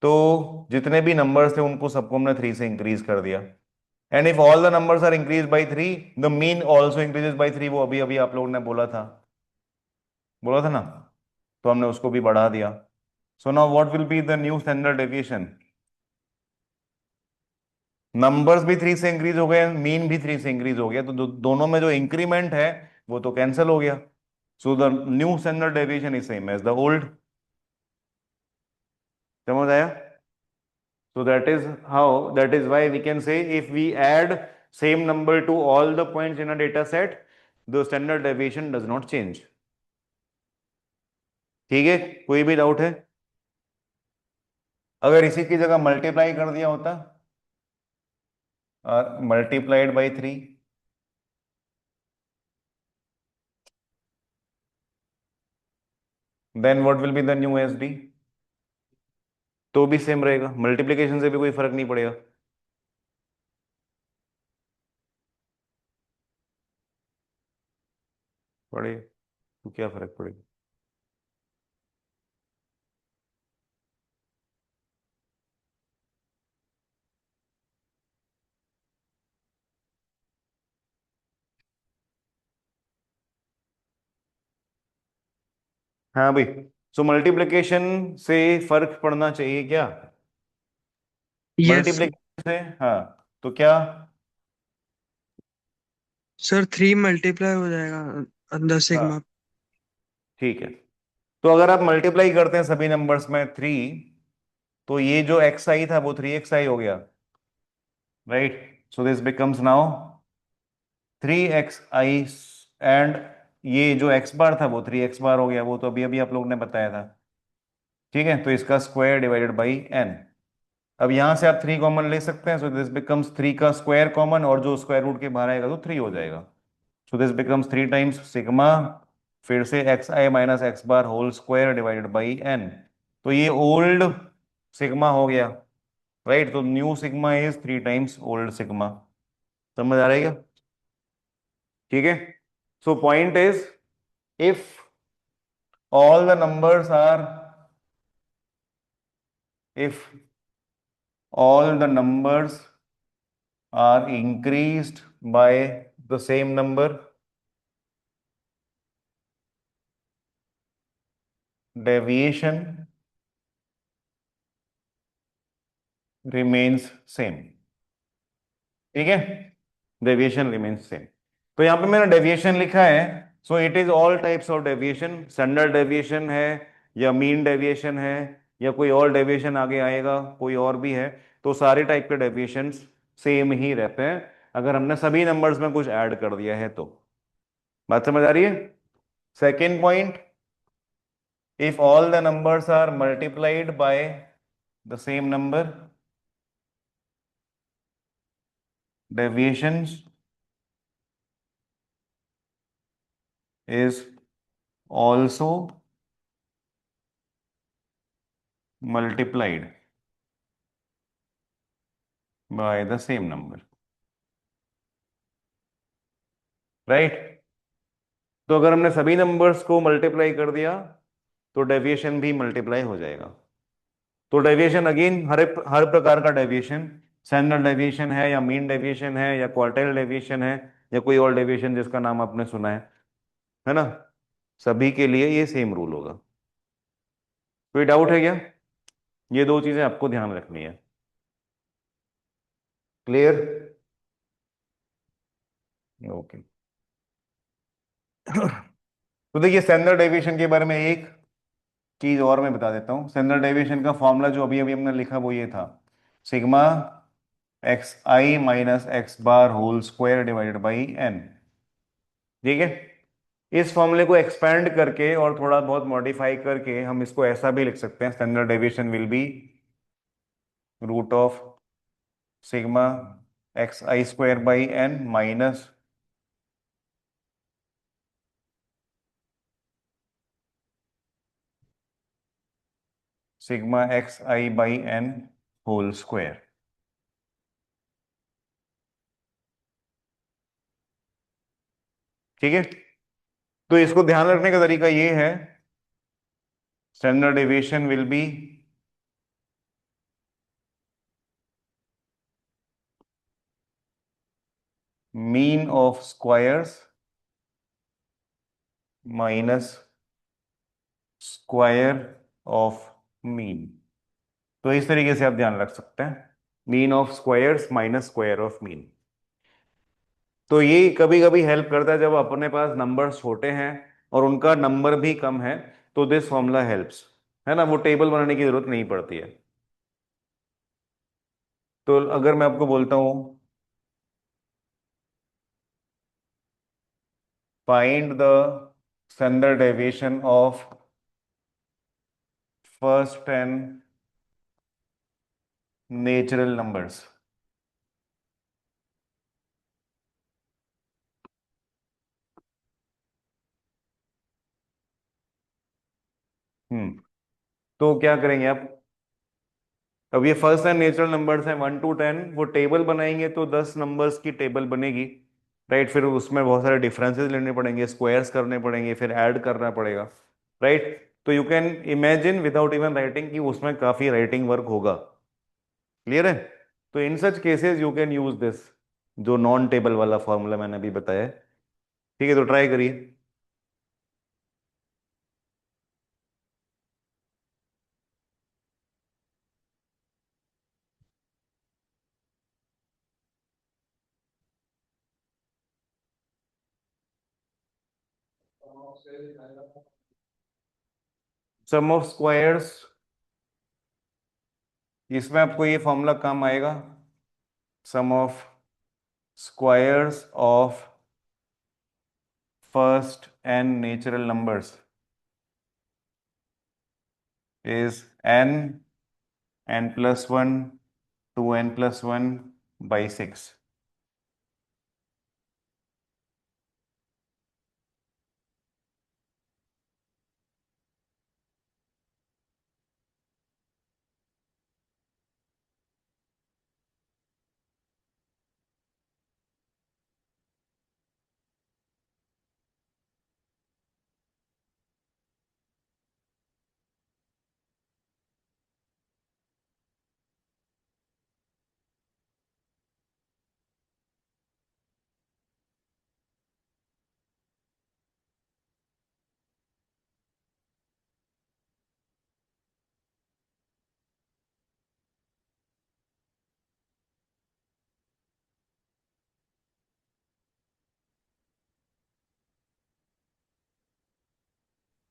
तो जितने भी नंबर्स थे उनको सबको हमने 3 से इंक्रीज कर दिया। And if all the numbers are increase by 3, the mean also increases by 3, वो अभी अभी आप लोगों ने बोला था ना, तो हमने उसको भी बढ़ा दिया। So now what will be the new standard deviation? Numbers भी 3 से इंक्रीज हो गए, मीन भी 3 से इंक्रीज हो गया, तो दोनों में जो इंक्रीमेंट है वो तो कैंसिल हो गया। So the new standard deviation is same as the old. समझ आया? So that is why we can say if we add same number to all the points in a data set, the standard deviation does not change. ठीक है, कोई भी doubt है? अगर इसी की जगह मल्टीप्लाई कर दिया होता, multiplied by 3, then what will be the new S D? तो भी सेम रहेगा, मल्टीप्लीकेशन से भी कोई फर्क नहीं पड़ेगा। पड़ेगा, तो क्या फर्क पड़ेगा? हाँ भाई, सो मल्टीप्लीकेशन से फर्क पड़ना चाहिए क्या? यस मल्टीप्लीकेशन से, हाँ, तो क्या? सर 3 मल्टीप्लाई हो जाएगा अंदर हाँ, सिग्मा। ठीक है। तो अगर आप मल्टीप्लाई करते हैं सभी नंबर्स में 3, तो ये जो एक्स आई था वो 3xi हो गया, right? So this becomes now 3xi, and ये जो एक्स बार था वो 3x बार हो गया, वो तो अभी अभी आप लोग ने बताया था। ठीक है, तो इसका स्क्वायर डिवाइडेड बाई एन। अब यहां से आप 3 कॉमन ले सकते हैं, सो दिस बिकम्स 3 का स्क्वायर कॉमन, और जो स्क्वायर रूट के बाहर आएगा तो 3 हो जाएगा। So this becomes 3 times sigma, फिर से x i minus x bar whole square divided by n. तो ये ओल्ड सिग्मा हो गया, राइट? तो new sigma is 3 times old sigma. समझ आ रहा है क्या? ठीक है। So point is, if all the numbers are, if all the numbers are increased by the same number, deviation remains same। ठीक है, डेविएशन रिमेन्स सेम। तो यहां पे मैंने डेविएशन लिखा है, so it is all types of deviation. Standard deviation है, या मीन डेविएशन है, या कोई और डेविएशन आगे आएगा, कोई और भी है, तो सारे टाइप के डेविएशंस सेम ही रहते हैं अगर हमने सभी नंबर्स में कुछ ऐड कर दिया है तो। बात समझ आ रही है? Second point, if all the numbers are multiplied by the same number, deviations is also multiplied by the same number, right? तो अगर हमने सभी नंबर्स को मल्टीप्लाई कर दिया तो डेविएशन भी मल्टीप्लाई हो जाएगा। तो डेविएशन अगेन, हर प्रकार का डेविएशन, स्टैंडर्ड डेविएशन है, या मीन डेविएशन है, या क्वार्टाइल डेविएशन है, या कोई और डेविएशन जिसका नाम आपने सुना है ना, सभी के लिए ये सेम रूल होगा। कोई डाउट है क्या? ये दो चीजें आपको ध्यान रखनी है। क्लियर? ओके। तो देखिए, स्टैंडर्ड डेविएशन के बारे में एक चीज और मैं बता देता हूँ। स्टैंडर्ड डेविएशन का फॉर्मूला जो अभी अभी हमने लिखा वो ये था, sigma x i minus x bar whole square divided by n. ठीक है, इस फॉर्मूले को एक्सपेंड करके और थोड़ा बहुत मॉडिफाई करके हम इसको ऐसा भी लिख सकते हैं, standard deviation will be root of sigma x i square by n minus sigma x i by n whole square. ठीक है, तो इसको ध्यान रखने का तरीका ये है, standard deviation will B mean of squares minus square of mean. तो इस तरीके से आप ध्यान रख सकते हैं, mean of squares minus square of mean. तो ये कभी कभी हेल्प करता है जब अपने पास नंबर छोटे हैं और उनका नंबर भी कम है, तो दिस फॉर्मूला हेल्प्स, है ना, वो टेबल बनाने की जरूरत नहीं पड़ती है। तो अगर मैं आपको बोलता हूं, find the standard deviation of first 10 natural numbers. तो क्या करेंगे आप? अब ये फर्स्ट 10 नेचुरल नंबर्स हैं 1 to 10, वो टेबल बनाएंगे तो 10 नंबर्स की टेबल बनेगी, राइट? फिर उसमें बहुत सारे डिफरेंसेस लेने पड़ेंगे, स्क्वायर्स करने पड़ेंगे, फिर ऐड करना पड़ेगा, राइट? तो you can imagine without even writing कि उसमें काफी राइटिंग वर्क होगा। क्लियर है? तो in such cases you can use this, जो नॉन टेबल वाला फॉर्मूला मैंने अभी बताया है। ठीक है, तो ट्राई करिए। सम ऑफ स्क्वायर्स, इसमें आपको ये फॉर्मूला काम आएगा। Sum of squares of first n natural numbers is n+1 2n+1 by 6।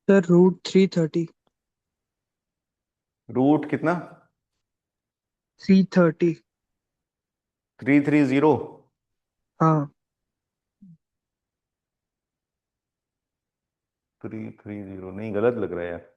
Sir √330। Root कितना? 330। 330। हाँ 330 नहीं, गलत लग रहा है यार।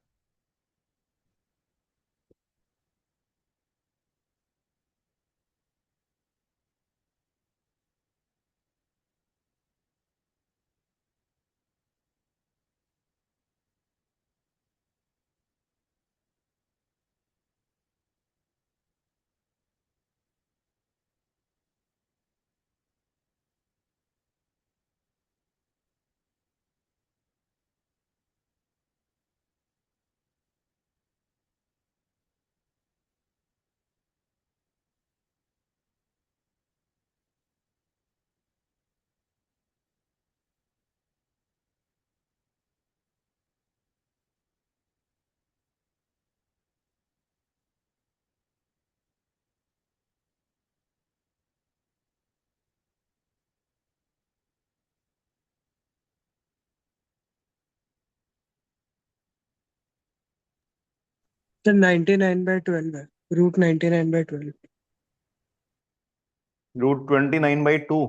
सर 99/12 है। √99/12। √29/2।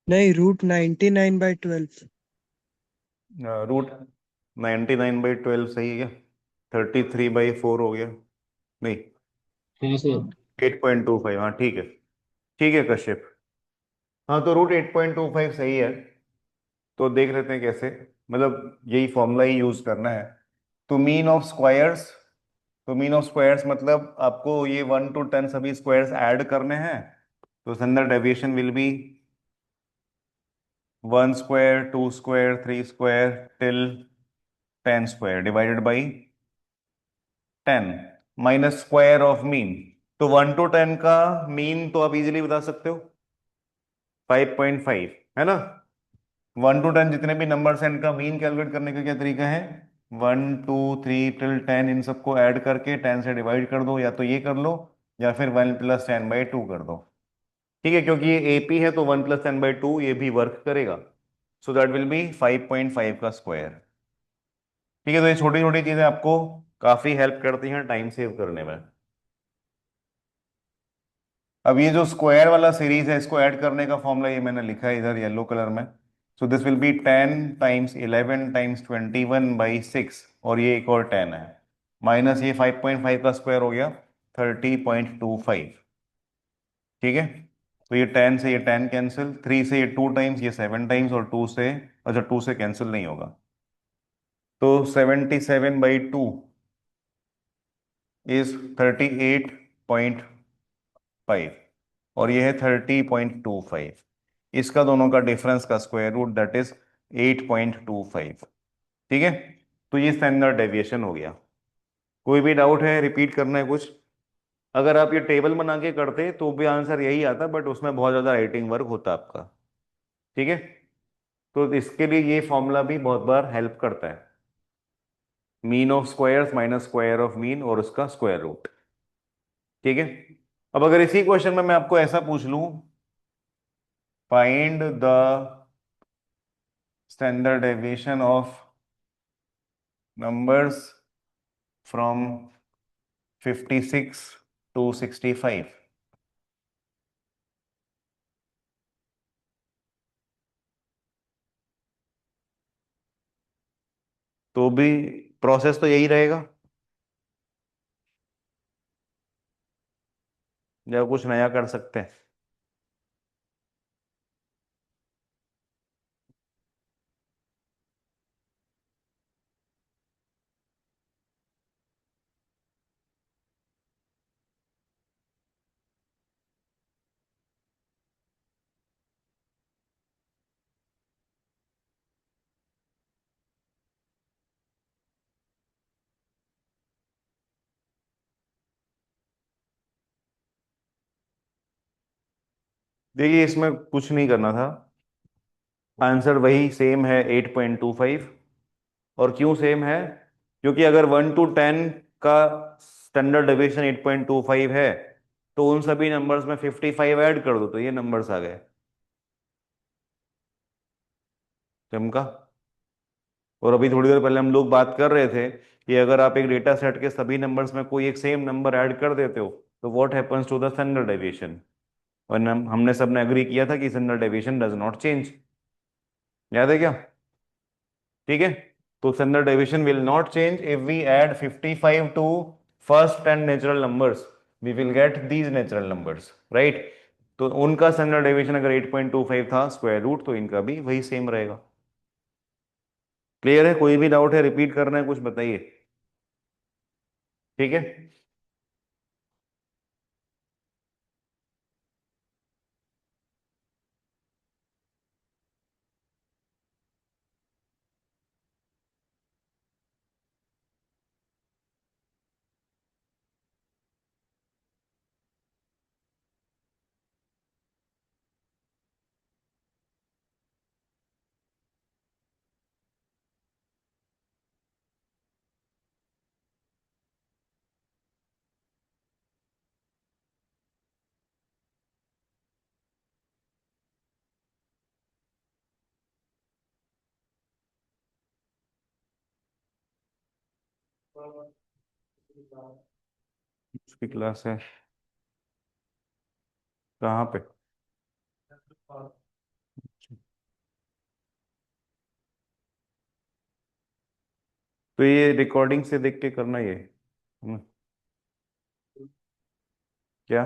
नहीं, √99/12। √99/12 सही है क्या? 33/4 हो गया। नहीं, है सर। 8.25, हाँ ठीक है। ठीक है कश्यप। हाँ तो √8.25 सही है। तो देख लेते हैं कैसे, मतलब यही फॉर्मूला ही यूज करना है। तो मीन ऑफ स्क्वायर्स, तो मीन ऑफ स्क्वायर्स मतलब आपको ये 1 to 10 सभी स्क्वायर्स ऐड करने हैं। तो standard deviation will B 1 square 2 square 3 square till 10 square divided by 10 minus square of mean. तो 1 to 10 का मीन तो आप इजीली बता सकते हो, 5.5 है ना। 1 to 10 जितने भी नंबर्स हैं इनका मीन कैलकुलेट करने का क्या तरीका है? 1 2 3 टिल 10 इन सबको ऐड करके 10 से डिवाइड कर दो, या तो ये कर लो या फिर 1+10/2 कर दो। ठीक है, क्योंकि ये एपी है तो 1+10/2 ये भी वर्क करेगा। सो दैट विल बी 5.5 का स्क्वायर। ठीक है, तो ये छोटी छोटी चीजें आपको काफी हेल्प करती हैं टाइम सेव करने में। अब ये जो स्क्वायर वाला सीरीज है इसको ऐड करने का फॉर्मूला ये मैंने लिखा है इधर येलो कलर में। सो दिस विल बी 10 × 11 × 21/6, और ये एक और 10 है, माइनस ये 5.5 का स्क्वायर हो गया 30.25। ठीक है, तो ये 10 से ये 10 कैंसिल, 3 से ये 2 टाइम्स, ये 7 टाइम्स, और 2 से, अच्छा 2 से कैंसिल नहीं होगा। तो 77/2 इज 38.5, और ये है 30.25। इसका दोनों का डिफरेंस का स्क्वायर रूट दैट इज 8.25। ठीक है, तो ये स्टैंडर्ड डेविएशन हो गया। कोई भी डाउट है, रिपीट करना है कुछ? अगर आप ये टेबल बना के करते तो भी आंसर यही आता, बट उसमें बहुत ज्यादा राइटिंग वर्क होता आपका। ठीक है, तो इसके लिए ये फॉर्मूला भी बहुत बार हेल्प करता है, mean of squares minus square of mean और उसका स्क्वायर रूट। ठीक है, अब अगर इसी क्वेश्चन में मैं आपको ऐसा पूछ लूं, find the standard deviation of numbers from 56 to 65। तो भी प्रोसेस तो यही रहेगा या कुछ नया कर सकते हैं? देखिए, इसमें कुछ नहीं करना था। आंसर वही सेम है, 8.25। और क्यों सेम है? क्योंकि अगर 1 to 10 का स्टैंडर्ड डेविएशन 8.25 है, तो उन सभी नंबर्स में 55 ऐड कर दो तो ये नंबर्स आ गए। चमका। और अभी थोड़ी देर पहले हम लोग बात कर रहे थे कि अगर आप एक डेटा सेट के सभी नंबर्स में कोई एक सेम नंबर ऐड कर देते हो तो what happens to the standard deviation. और हमने सबने एग्री किया था कि standard deviation does not change. याद है क्या? ठीक है। तो standard deviation will not change if we add 55 to first 10 natural numbers, we will get these natural numbers, right? तो उनका स्टैंडर्ड डेविएशन अगर 8.25 था स्क्वायर रूट, तो इनका भी वही सेम रहेगा। क्लियर है? कोई भी डाउट है, रिपीट करना है, कुछ बताइए। ठीक है। उसकी क्लास है कहाँ पे? तो ये रिकॉर्डिंग से देख के करना ये। हम्म, क्या?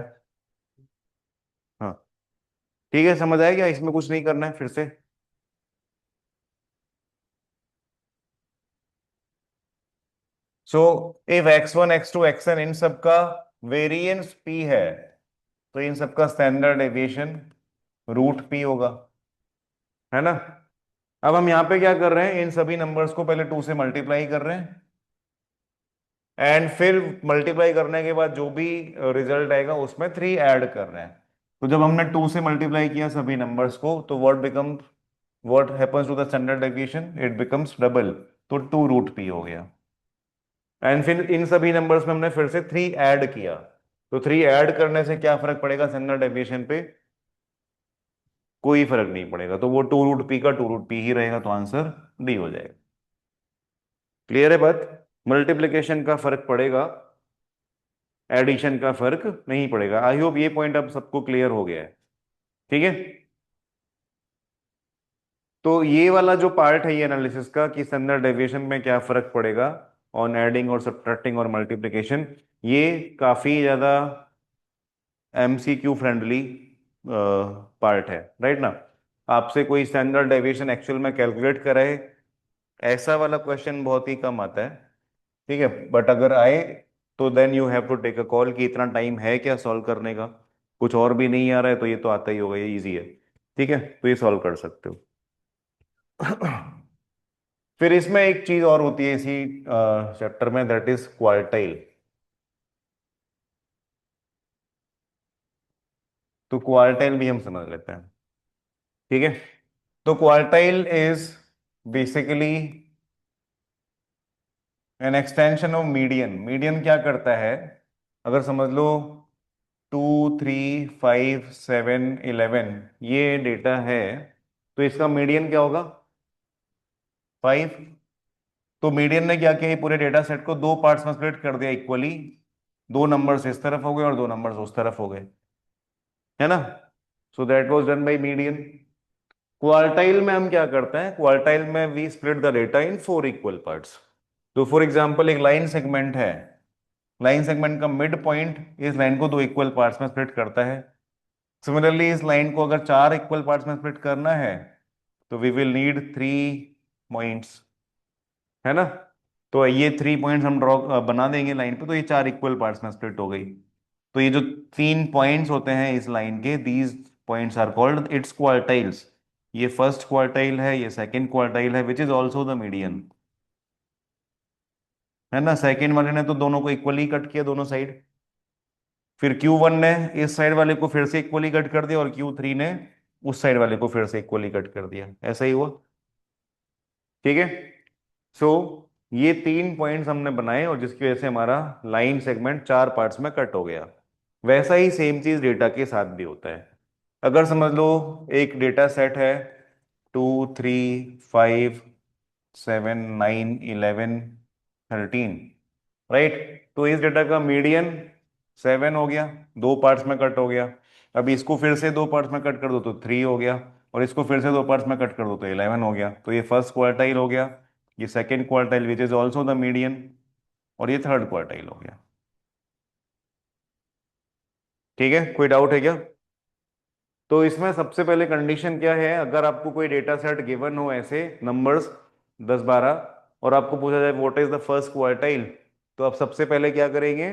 हाँ, ठीक है, समझ आया क्या? इसमें कुछ नहीं करना है फिर से। So if x1 x2 xn इन सब का वेरिएंस p है, तो इन सब का स्टैंडर्ड डेविएशन रूट p होगा, है ना? अब हम यहाँ पे क्या कर रहे हैं, इन सभी नंबर्स को पहले 2 से मल्टीप्लाई कर रहे हैं, एंड फिर मल्टीप्लाई करने के बाद जो भी रिजल्ट आएगा उसमें 3 ऐड कर रहे हैं। तो जब हमने 2 से मल्टीप्लाई किया सभी नंबर्स को, तो what happens to the standard deviation? It becomes double. तो 2√p हो गया। एंड फिर इन सभी नंबर्स में हमने फिर से 3 ऐड किया, तो 3 ऐड करने से क्या फर्क पड़ेगा स्टैंडर्ड डेविएशन पे? कोई फर्क नहीं पड़ेगा। तो वो 2√p का 2√p ही रहेगा, तो आंसर डी हो जाएगा। क्लियर है बात? मल्टीप्लिकेशन का फर्क पड़ेगा, एडिशन का फर्क नहीं पड़ेगा। आई होप ये पॉइंट अब सबको क्लियर हो गया है। ठीक है। तो ये वाला जो पार्ट है ये एनालिसिस का कि स्टैंडर्ड डेविएशन में क्या फर्क पड़ेगा ऑन एडिंग और सब्ट्रैक्टिंग और मल्टीप्लिकेशन, ये काफी ज्यादा एमसीक्यू फ्रेंडली पार्ट है, राइट ना? आपसे कोई स्टैंडर्ड डेविएशन एक्चुअल में कैलकुलेट कराए, ऐसा वाला क्वेश्चन बहुत ही कम आता है। ठीक है। बट अगर आए तो then you have to take a call कि इतना टाइम है क्या सॉल्व करने का। कुछ और भी नहीं आ रहा है तो ये तो आता ही होगा, ये इजी है। ठीक है, तो ये सॉल्व कर सकते हो। फिर इसमें एक चीज और होती है इसी चैप्टर में, दैट इज क्वार्टाइल। तो क्वार्टाइल भी हम समझ लेते हैं। ठीक है। तो quartile is basically an extension of median. Median क्या करता है? अगर समझ लो 2, 3, 5, 7, 11 ये डेटा है, तो इसका मीडियन क्या होगा? 5। तो मीडियन ने क्या किया, ये पूरे डेटा सेट को दो पार्ट्स में स्प्लिट कर दिया इक्वली, दो नंबर्स इस तरफ हो गए और दो नंबर्स उस तरफ हो गए, है ना। So that was done by median. Quartile में हम क्या करते हैं, क्वार्टाइल में we split the data in four equal parts. तो फॉर एग्जांपल एक लाइन सेगमेंट है, लाइन सेगमेंट का मिड पॉइंट इस लाइन को दो इक्वल पार्ट्स में स्प्लिट करता है। सिमिलरली इस लाइन को अगर चार इक्वल पार्ट्स में स्प्लिट करना है तो we will need three points, है ना। तो ये थ्री पॉइंट्स हम ड्रॉ बना देंगे लाइन पे, तो ये चार इक्वल पार्ट्स में स्प्लिट हो गई। तो ये जो तीन पॉइंट्स होते हैं इस लाइन के, these points are called its quartiles. ये फर्स्ट क्वार्टाइल है, ये सेकंड क्वार्टाइल है, which is also the median, है ना। सेकंड वाले ने तो दोनों को इक्वली कट किया दोनों साइड, फिर Q1 ने इस साइड वाले को फिर से इक्वली कट कर दिया और Q3 ने उस साइड वाले को फिर से इक्वली कट कर दिया, ऐसा ही हुआ, ठीक है। सो ये तीन पॉइंट्स हमने बनाए और जिसकी वजह से हमारा लाइन सेगमेंट चार पार्ट्स में कट हो गया। वैसा ही सेम चीज डेटा के साथ भी होता है। अगर समझ लो एक डेटा सेट है 2, 3, 5, 7, 9, 11, 13, राइट। तो इस डेटा का मीडियन 7 हो गया, दो पार्ट्स में कट हो गया। अब इसको फिर से दो पार्ट्स में कट कर दो तो 3 हो गया, और इसको फिर से दो पार्ट्स में कट कर दो तो 11 हो गया। तो ये फर्स्ट क्वार्टाइल हो गया, ये second quartile which is also the median, और ये थर्ड क्वार्टाइल हो गया। ठीक है, कोई डाउट है क्या। तो इसमें सबसे पहले कंडीशन क्या है, अगर आपको कोई डेटा सेट गिवन हो ऐसे नंबर्स 10-12 और आपको पूछा जाए what is the first quartile, तो आप सबसे पहले क्या करेंगे,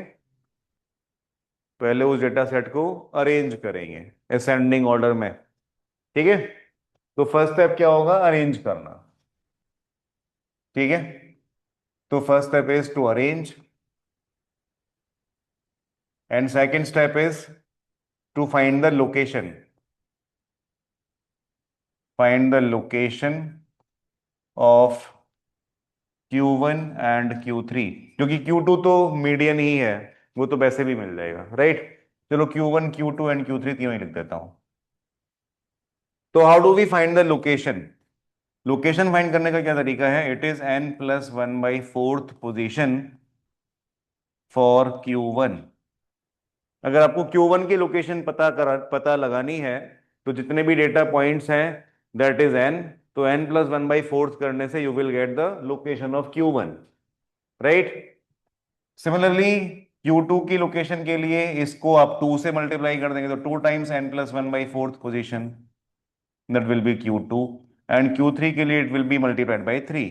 पहले उस डेटा सेट को अरेंज करेंगे असेंडिंग ऑर्डर में, ठीक है। तो फर्स्ट स्टेप क्या होगा, अरेंज करना, ठीक है। तो first step is to arrange and second step is to find the location, find the location of Q1 and Q3, क्योंकि Q2 तो मीडियन ही है, वो तो वैसे भी मिल जाएगा, राइट। चलो Q1, Q2 एंड Q3 तीनों ही लिख देता हूं। तो how do we find the location, location find करने का क्या तरीका है, it is n+1/4 position for Q1। अगर आपको Q1 की लोकेशन पता लगानी है तो जितने भी डेटा पॉइंट्स हैं दैट इज n, तो n+1/4 करने से you will get the location of Q1, right. Similarly Q2 की लोकेशन के लिए इसको आप 2 से मल्टीप्लाई कर देंगे तो 2 times n+1/4 position, that will be Q2, and Q3 के लिए it will be multiplied by 3,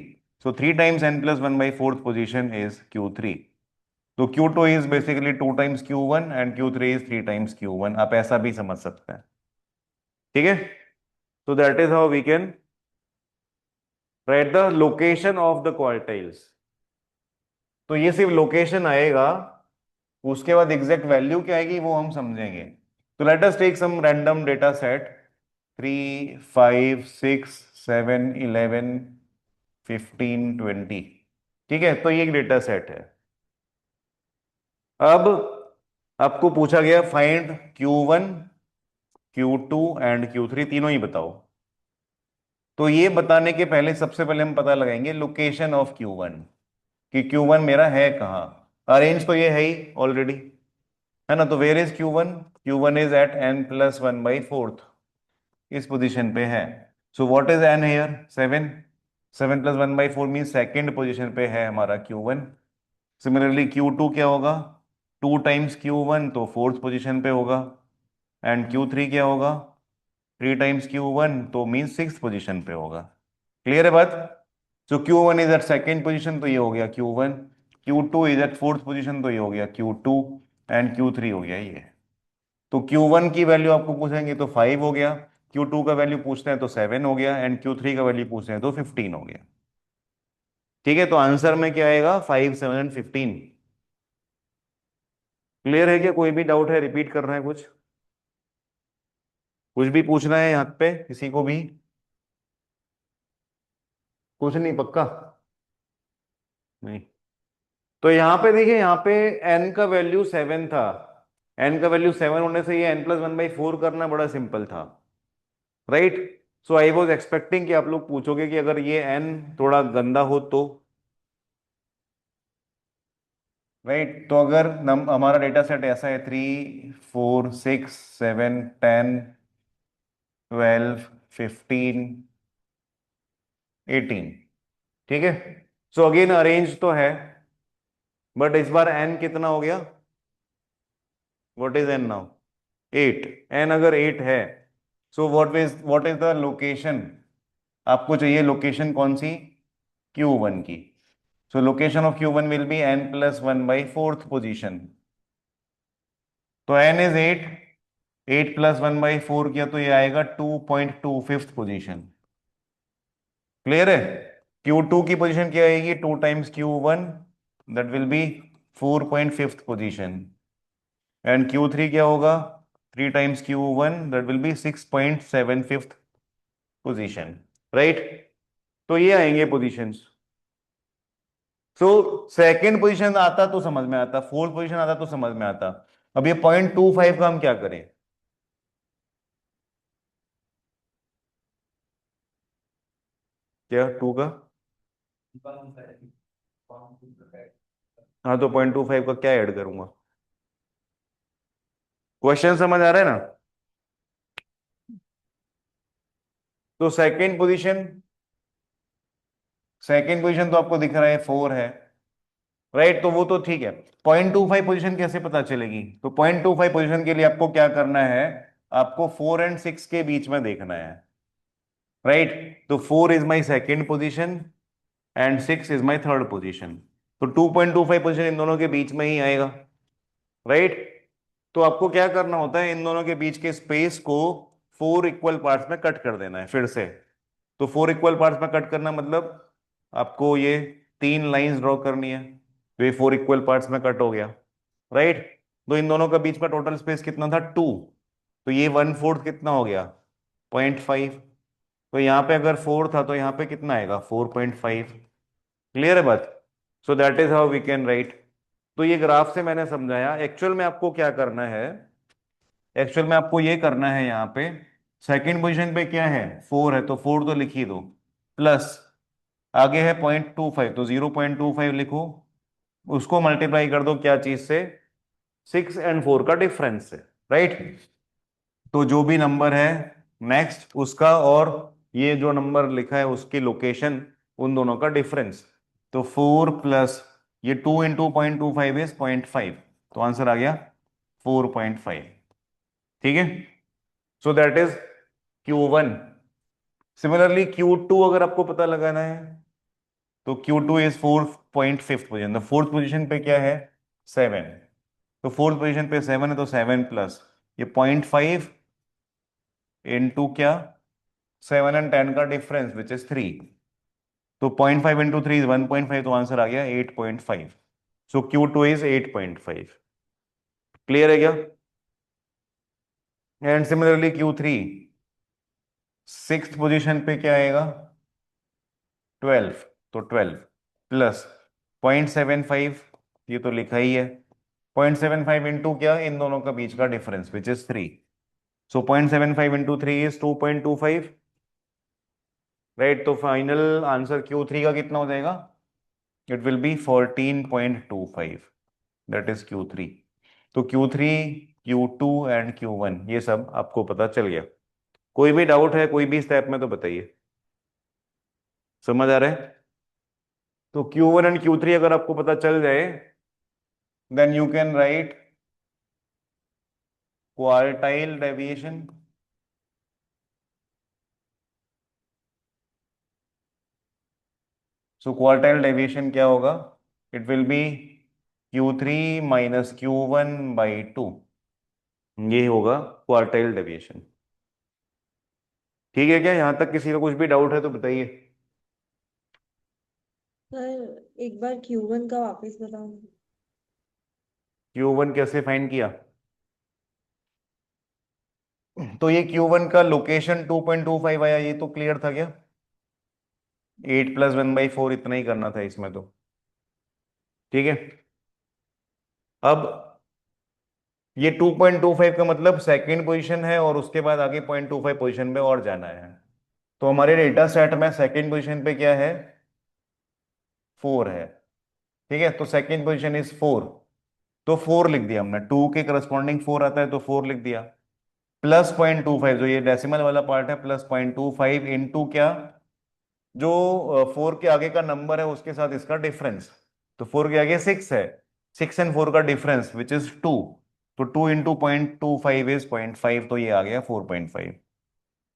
so 3 times n+1/4 position is Q3, तो Q2 is basically 2 times Q1 and Q3 is 3 times Q1, आप ऐसा भी समझ सकते हैं, ठीक है। so that is how we can write the location of the quartiles। तो ये सिर्फ लोकेशन आएगा, उसके बाद एग्जैक्ट वैल्यू क्या आएगी वो हम समझेंगे। तो let us take some random data set 3, 5, 6, 7, 11, 15, 20, ठीक है। तो ये एक डेटा सेट है। अब आपको पूछा गया find Q1, Q2 and Q3, तीनों ही बताओ। तो ये बताने के पहले सबसे पहले हम पता लगाएंगे लोकेशन ऑफ Q1, कि Q1 मेरा है कहाँ। अरेंज तो ये है ही ऑलरेडी, है ना। तो where is Q1, Q1 is eight n+1/4, इस पोजीशन पे है। So what is n here, 7, 7+1/4 mean second position पे है हमारा Q1। सिमिलरली Q2 क्या होगा, 2 टाइम्स Q1 तो फोर्थ पोजीशन पे होगा, एंड Q3 क्या होगा, 3 टाइम्स Q1 तो मीन सिक्स पोजीशन पे होगा। क्लियर है बात। So Q1 is at second position तो ये हो गया Q1, Q2 is eight fourth position तो ये हो गया Q2, एंड Q3 हो गया ये। तो Q1 की वैल्यू आपको पूछेंगे तो 5 हो गया, Q2 का वैल्यू पूछते हैं तो 7 हो गया, एंड Q3 का वैल्यू पूछते हैं तो 15 हो गया, ठीक है। तो आंसर में क्या आएगा, 5, 7 एंड 15। क्लियर है क्या, कोई भी डाउट है, रिपीट करना है कुछ भी पूछना है यहाँ पे किसी को भी, कुछ नहीं, पक्का नहीं। तो यहाँ पे देखिए, यहाँ पे n का वैल्यू 7 था, n का वैल्यू 7 होने से ये n+1/4 करना बड़ा सिंपल था, right. So I was expecting कि आप लोग पूछोगे कि अगर ये n थोड़ा गंदा हो तो, राइट। तो अगर हमारा डेटा सेट ऐसा है 3, 4, 6, 7, 10, 12, 15, 18, ठीक है। सो अगेन अरेंज तो है, बट इस बार एन कितना हो गया? What is n now? 8। N अगर 8 है, so what is the location? आपको चाहिए लोकेशन कौन सी? Q1 की। So location of Q1 will be n+1/4 position. तो n इज 8, 8 + 1/4 किया तो ये आएगा 2.25 पोजीशन। क्लियर है? Q2 की पोजीशन क्या आएगी? 2 times Q1, that will B 4.5 position. And Q3 क्या होगा? 3 times Q1, that will B 6.75 position. Right. तो ये आएंगे पोजीशंस। सो सेकंड पोजीशन आता तो समझ में आता, फोर्थ पोजीशन आता तो समझ में आता। अब ये 0.25 का हम क्या करें? क्या 2 का? हाँ, तो 0.25 का क्या ऐड करूंगा? क्वेश्चन समझ आ रहा है ना? तो सेकंड पोजीशन तो आपको दिख रहा है 4 है, राइट। तो वो तो ठीक है। 0.25 पोजीशन कैसे पता चलेगी? तो 0.25 पोजीशन के लिए आपको क्या करना है? आपको 4 और 6 के बीच में देखना है, राइट। तो 4 is my second position and 6 is my third position. तो 2.25 पोजीशन इन दोनों के बीच में ही आएगा, राइट। तो आपको क्या करना होता है? इन दोनों के बीच के स्पेस को 4 इक्वल पार्ट्स में कट कर देना है फिर से। तो 4 इक्वल पार्ट्स में कट करना मतलब आपको ये 3 लाइंस ड्रॉ करनी है। तो ये 4 इक्वल पार्ट्स में कट हो गया, राइट। तो इन दोनों का बीच का टोटल स्पेस कितना था? 2। तो ये 1/4 कितना हो गया? 0.5। तो यहाँ पे अगर 4 था तो यहाँ पे कितना आएगा? 4.5। क्लियर है बात? So that is how we can write. तो ये ग्राफ से मैंने समझाया। एक्चुअल में आपको क्या करना है? एक्चुअल में आपको ये करना है, यहाँ पे सेकंड पोजीशन पे क्या है? 4 है, तो 4 तो लिख ही दो, प्लस आगे है 0.25, तो 0.25 लिखो। उसको मल्टीप्लाई कर दो क्या चीज से? 6 और 4 का डिफरेंस से, राइट। तो जो भी नंबर है नेक्स्ट उसका, और ये जो नंबर लिखा है उसकी लोकेशन, उन दोनों का डिफरेंस। तो 4 प्लस ये 2 × 0.25 इज 0.5, तो आंसर आ गया 4.5। ठीक है। So that is Q1। Similarly Q2 अगर आपको पता लगाना है, तो Q2 इज 4.5 पोजिशन। तो फोर्थ पोजिशन पे क्या है? 7। तो फोर्थ पोजिशन पे 7 है, तो 7 प्लस ये 0.5 इंटू क्या? 7 और 10 का डिफरेंस विच इज 3। तो 0.5 इंटू 3 इज 1.5, तो आंसर आ गया 8.5। सो Q2 इज 8.5। क्लियर है क्या? And similarly Q3 sixth position पे क्या आएगा? 12। तो 12 प्लस 0.75, ये तो लिखा ही है। 0.75 इंटू क्या? इन दोनों का बीच का difference which is 3। So 0.75 into 3 is 2.25, right. तो फाइनल आंसर Q3 का कितना हो जाएगा? It will B 14.25, that is Q3। तो Q3, Q2 एंड Q1 ये सब आपको पता चल गया। कोई भी डाउट है कोई भी स्टेप में तो बताइए। समझ आ रहा है? तो Q1 एंड Q3 अगर आपको पता चल जाए, then you can write quartile deviation. So quartile deviation क्या होगा? It will be Q3 minus Q1/2। ये होगा क्वार्टाइल डेविएशन। ठीक है क्या? यहां तक किसी का कुछ भी डाउट है तो बताइए। सर एक बार Q1 का वापस बताओ। Q1 कैसे फाइंड किया? तो ये Q1 का लोकेशन 2.25 आया, ये तो क्लियर था क्या? 8 + 1/4 इतना ही करना था इसमें तो। ठीक है। अब ये 2.25 का मतलब सेकंड पोजीशन है, और उसके बाद आगे 0.25 पोजीशन पे और जाना है। तो हमारे डेटा सेट में सेकंड पोजीशन पे क्या है? 4 है, ठीक है, तो सेकंड पोजीशन इज 4, तो 4 लिख दिया हमने, 2 के करस्पॉन्डिंग 4 आता है तो 4 लिख दिया, प्लस 0.25 जो ये डेसिमल वाला पार्ट है, प्लस 0.25 इंटू क्या, जो 4 के आगे का नंबर है उसके साथ इसका डिफरेंस, तो 4 के आगे 6 है, 6 एंड 4 का डिफरेंस विच इज 2, तो 2 इंटू 0.25 इज 0.5, तो ये आ गया 4.5।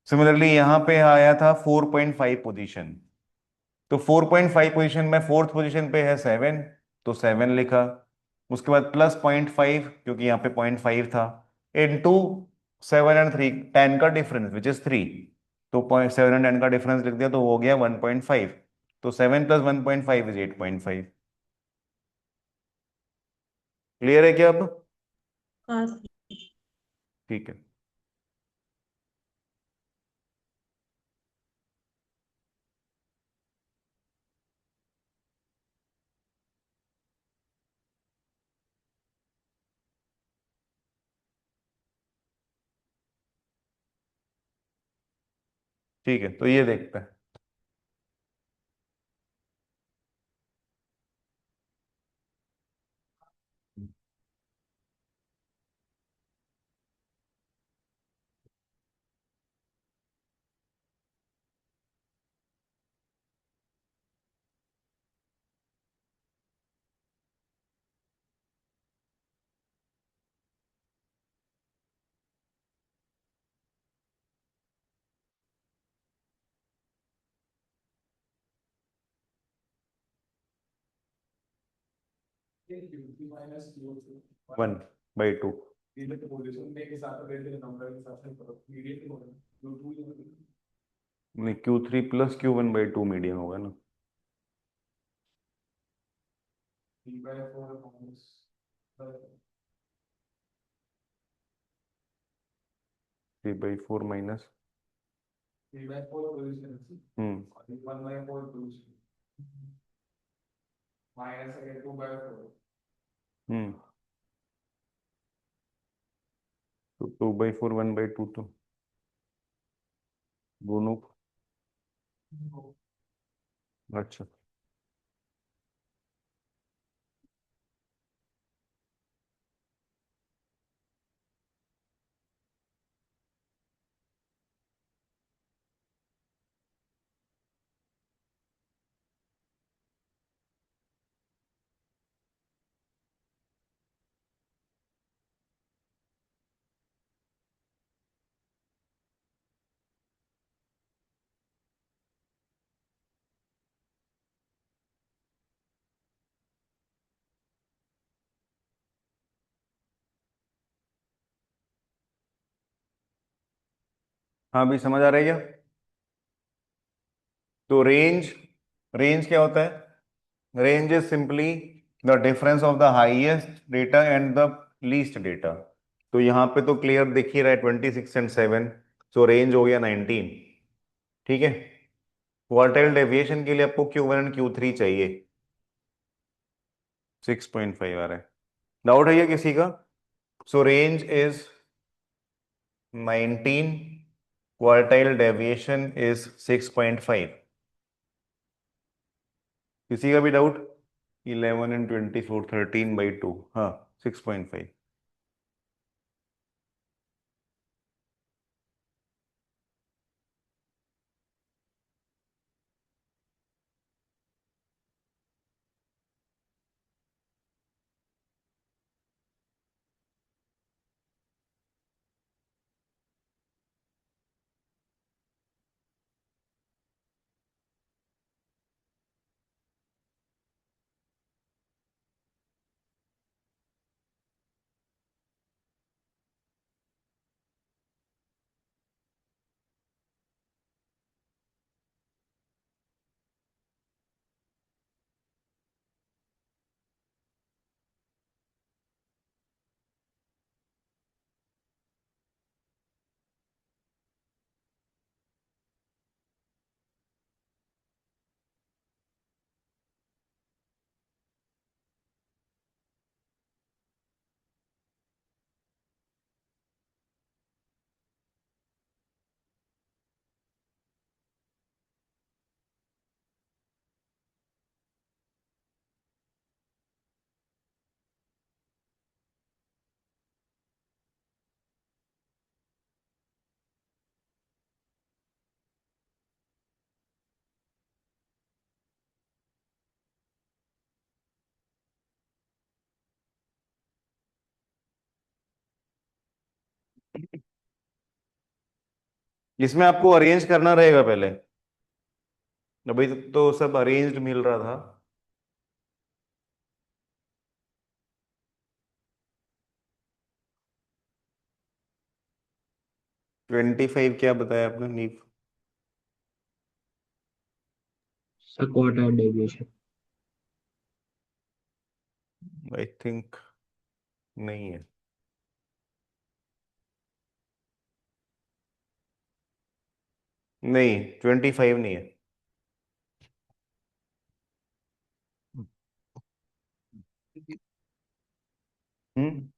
सिमिलरली यहाँ पे आया था 4.5 पोजीशन, तो 4.5 पोजीशन में फोर्थ पोजीशन पे है 7, तो 7 लिखा, उसके बाद प्लस 0.5 क्योंकि यहाँ पे 0.5 था, इनटू 7 एंड 3, 10 का डिफरेंस विच इज 3, तो 0.7 एंड 10 का डिफरेंस लिख दिया तो हो गया 1.5, तो 7 प्लस 1.5 इज 8.5। क्लियर है क्या अब? हाँ ठीक है। ठीक है, तो ये देखते हैं। वन बाई टू, नहीं Q3 प्लस Q1/2 मीडियम होगा ना। 3/4 माइनस, हम्म हम्म, तो 2/4 1/2 तो दोनों, अच्छा। हाँ भी समझ आ रही है क्या? तो रेंज, रेंज क्या होता है? Range is simply the difference of the highest data and the least data, तो यहाँ पे तो क्लियर दिख ही रहा है 26 एंड 7, सो रेंज हो गया 19। ठीक है, क्वार्टाइल डेविएशन के लिए आपको Q1 एंड Q3 चाहिए, 6.5 आ रहा है। डाउट है ये किसी का? सो range is 19, quartile deviation is 6.5। किसी का भी डाउट? 11 एंड 24, 13/2, हाँ 6.5। इसमें आपको अरेंज करना रहेगा पहले। अभी तो सब अरेंज्ड मिल रहा था। ट्वेंटी फाइव क्या बताया आपने नीव? Sir quarter deviation. I think नहीं है। नहीं, 25 नहीं है। हम्म।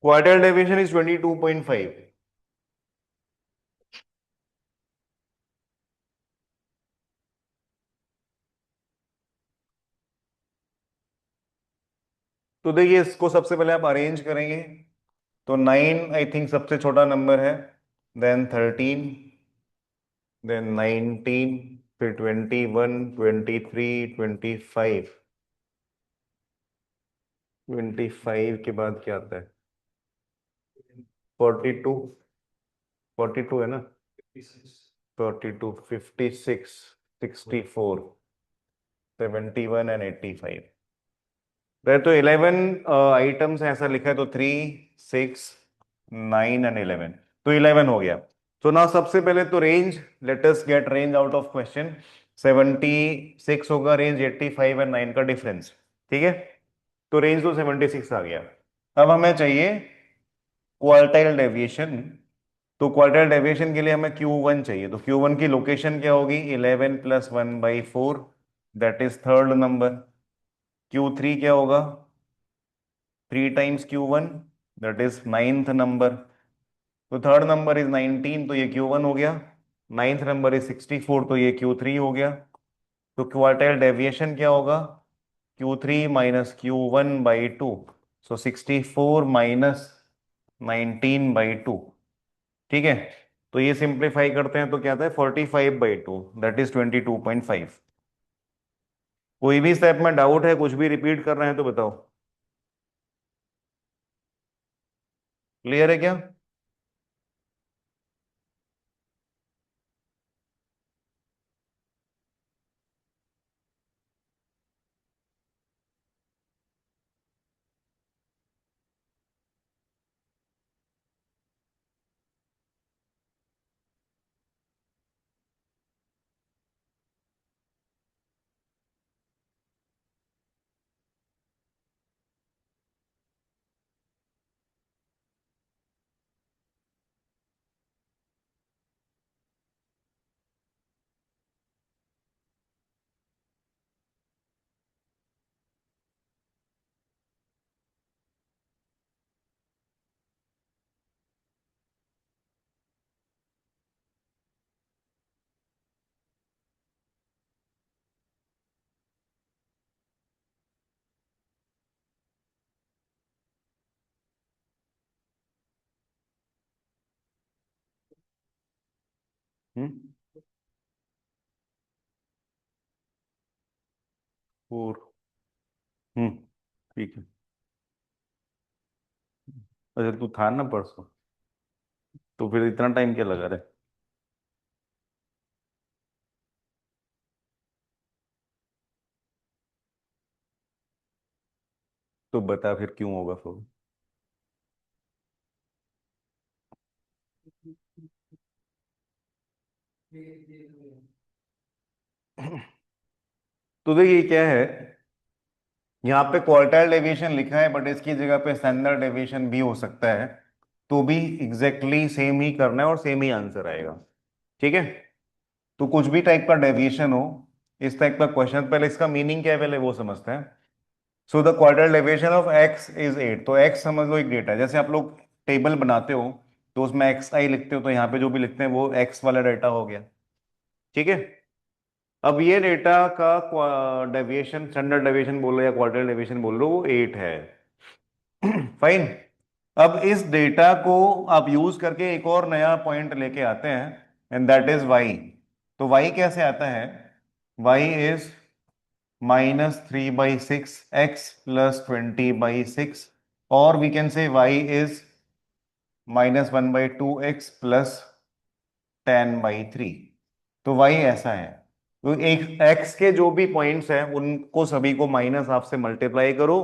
Quarter deviation is 22.5। तो देखिए, इसको सबसे पहले आप अरेंज करेंगे। तो 9 आई थिंक सबसे छोटा नंबर है, देन 13, देन 19, फिर 21, 23, 25। 25 के बाद क्या आता है? 42। 42 है ना? 42, 56, 64, 71 एंड 85। तो 11 आइटम्स ऐसा लिखा है, तो 3, 6, 9 एंड 11। तो 11 हो गया। तो ना सबसे पहले तो range, let us gate range out of question. 76 होगा रेंज, 85 एंड 9 का डिफरेंस। ठीक है, तो रेंज तो 76 आ गया। अब हमें चाहिए क्वार्टाइल डेविएशन। तो क्वार्टाइल डेविएशन के लिए हमें Q1 चाहिए। तो Q1 की लोकेशन क्या होगी? 11 + 1/4, that is third number. Q3 क्या होगा? 3 × Q1, that is ninth number. तो थर्ड नंबर इज 19, तो ये Q1 हो गया। नाइन्थ नंबर इज 64, तो ये Q3 हो गया। तो क्वार्टाइल डेविएशन क्या होगा? Q3 - Q1/2। सो 64 - 19/2। ठीक है, तो ये सिंप्लीफाई करते हैं तो क्या आता है? 45/2, दैट इज 22.5। कोई भी स्टेप में डाउट है, कुछ भी रिपीट कर रहे हैं तो बताओ। क्लियर है क्या? हम्म। 4। हम्म। ठीक है। अच्छा, तू था ना परसों, तो फिर इतना टाइम क्या लगा रहे? तो बता फिर क्यों होगा फिर? तो देखिए क्या है, यहाँ पे क्वार्टाइल डेविएशन लिखा है, बट इसकी जगह पे स्टैंडर्ड डेविएशन भी हो सकता है। तो भी एग्जैक्टली सेम ही करना है और सेम ही आंसर आएगा। ठीक है, तो कुछ भी टाइप का डेविएशन हो, इस टाइप का क्वेश्चन, पहले इसका मीनिंग क्या है पहले वो समझते हैं। So the quartile deviation of x is 8। तो x समझ लो एक डेटा है, जैसे आप लोग टेबल बनाते हो तो उसमें xi लिखते हो, तो यहाँ पे जो भी लिखते हैं वो x वाला डेटा हो गया। ठीक है, अब ये डेटा का डेविएशन, स्टैंडर्ड डेविएशन बोल रहे हो या क्वार्टाइल डेविएशन बोल रहे हो, वो 8 है। फाइन। अब इस डेटा को आप यूज करके एक और नया पॉइंट लेके आते हैं, एंड दैट इज वाई। तो वाई कैसे आता है? वाई इज -3/6 x प्लस 20/6, और we can say y is -1/2 x plus 10/3। तो वाई ऐसा है। तो एक x के जो भी पॉइंट्स हैं उनको सभी को माइनस हाफ से मल्टीप्लाई करो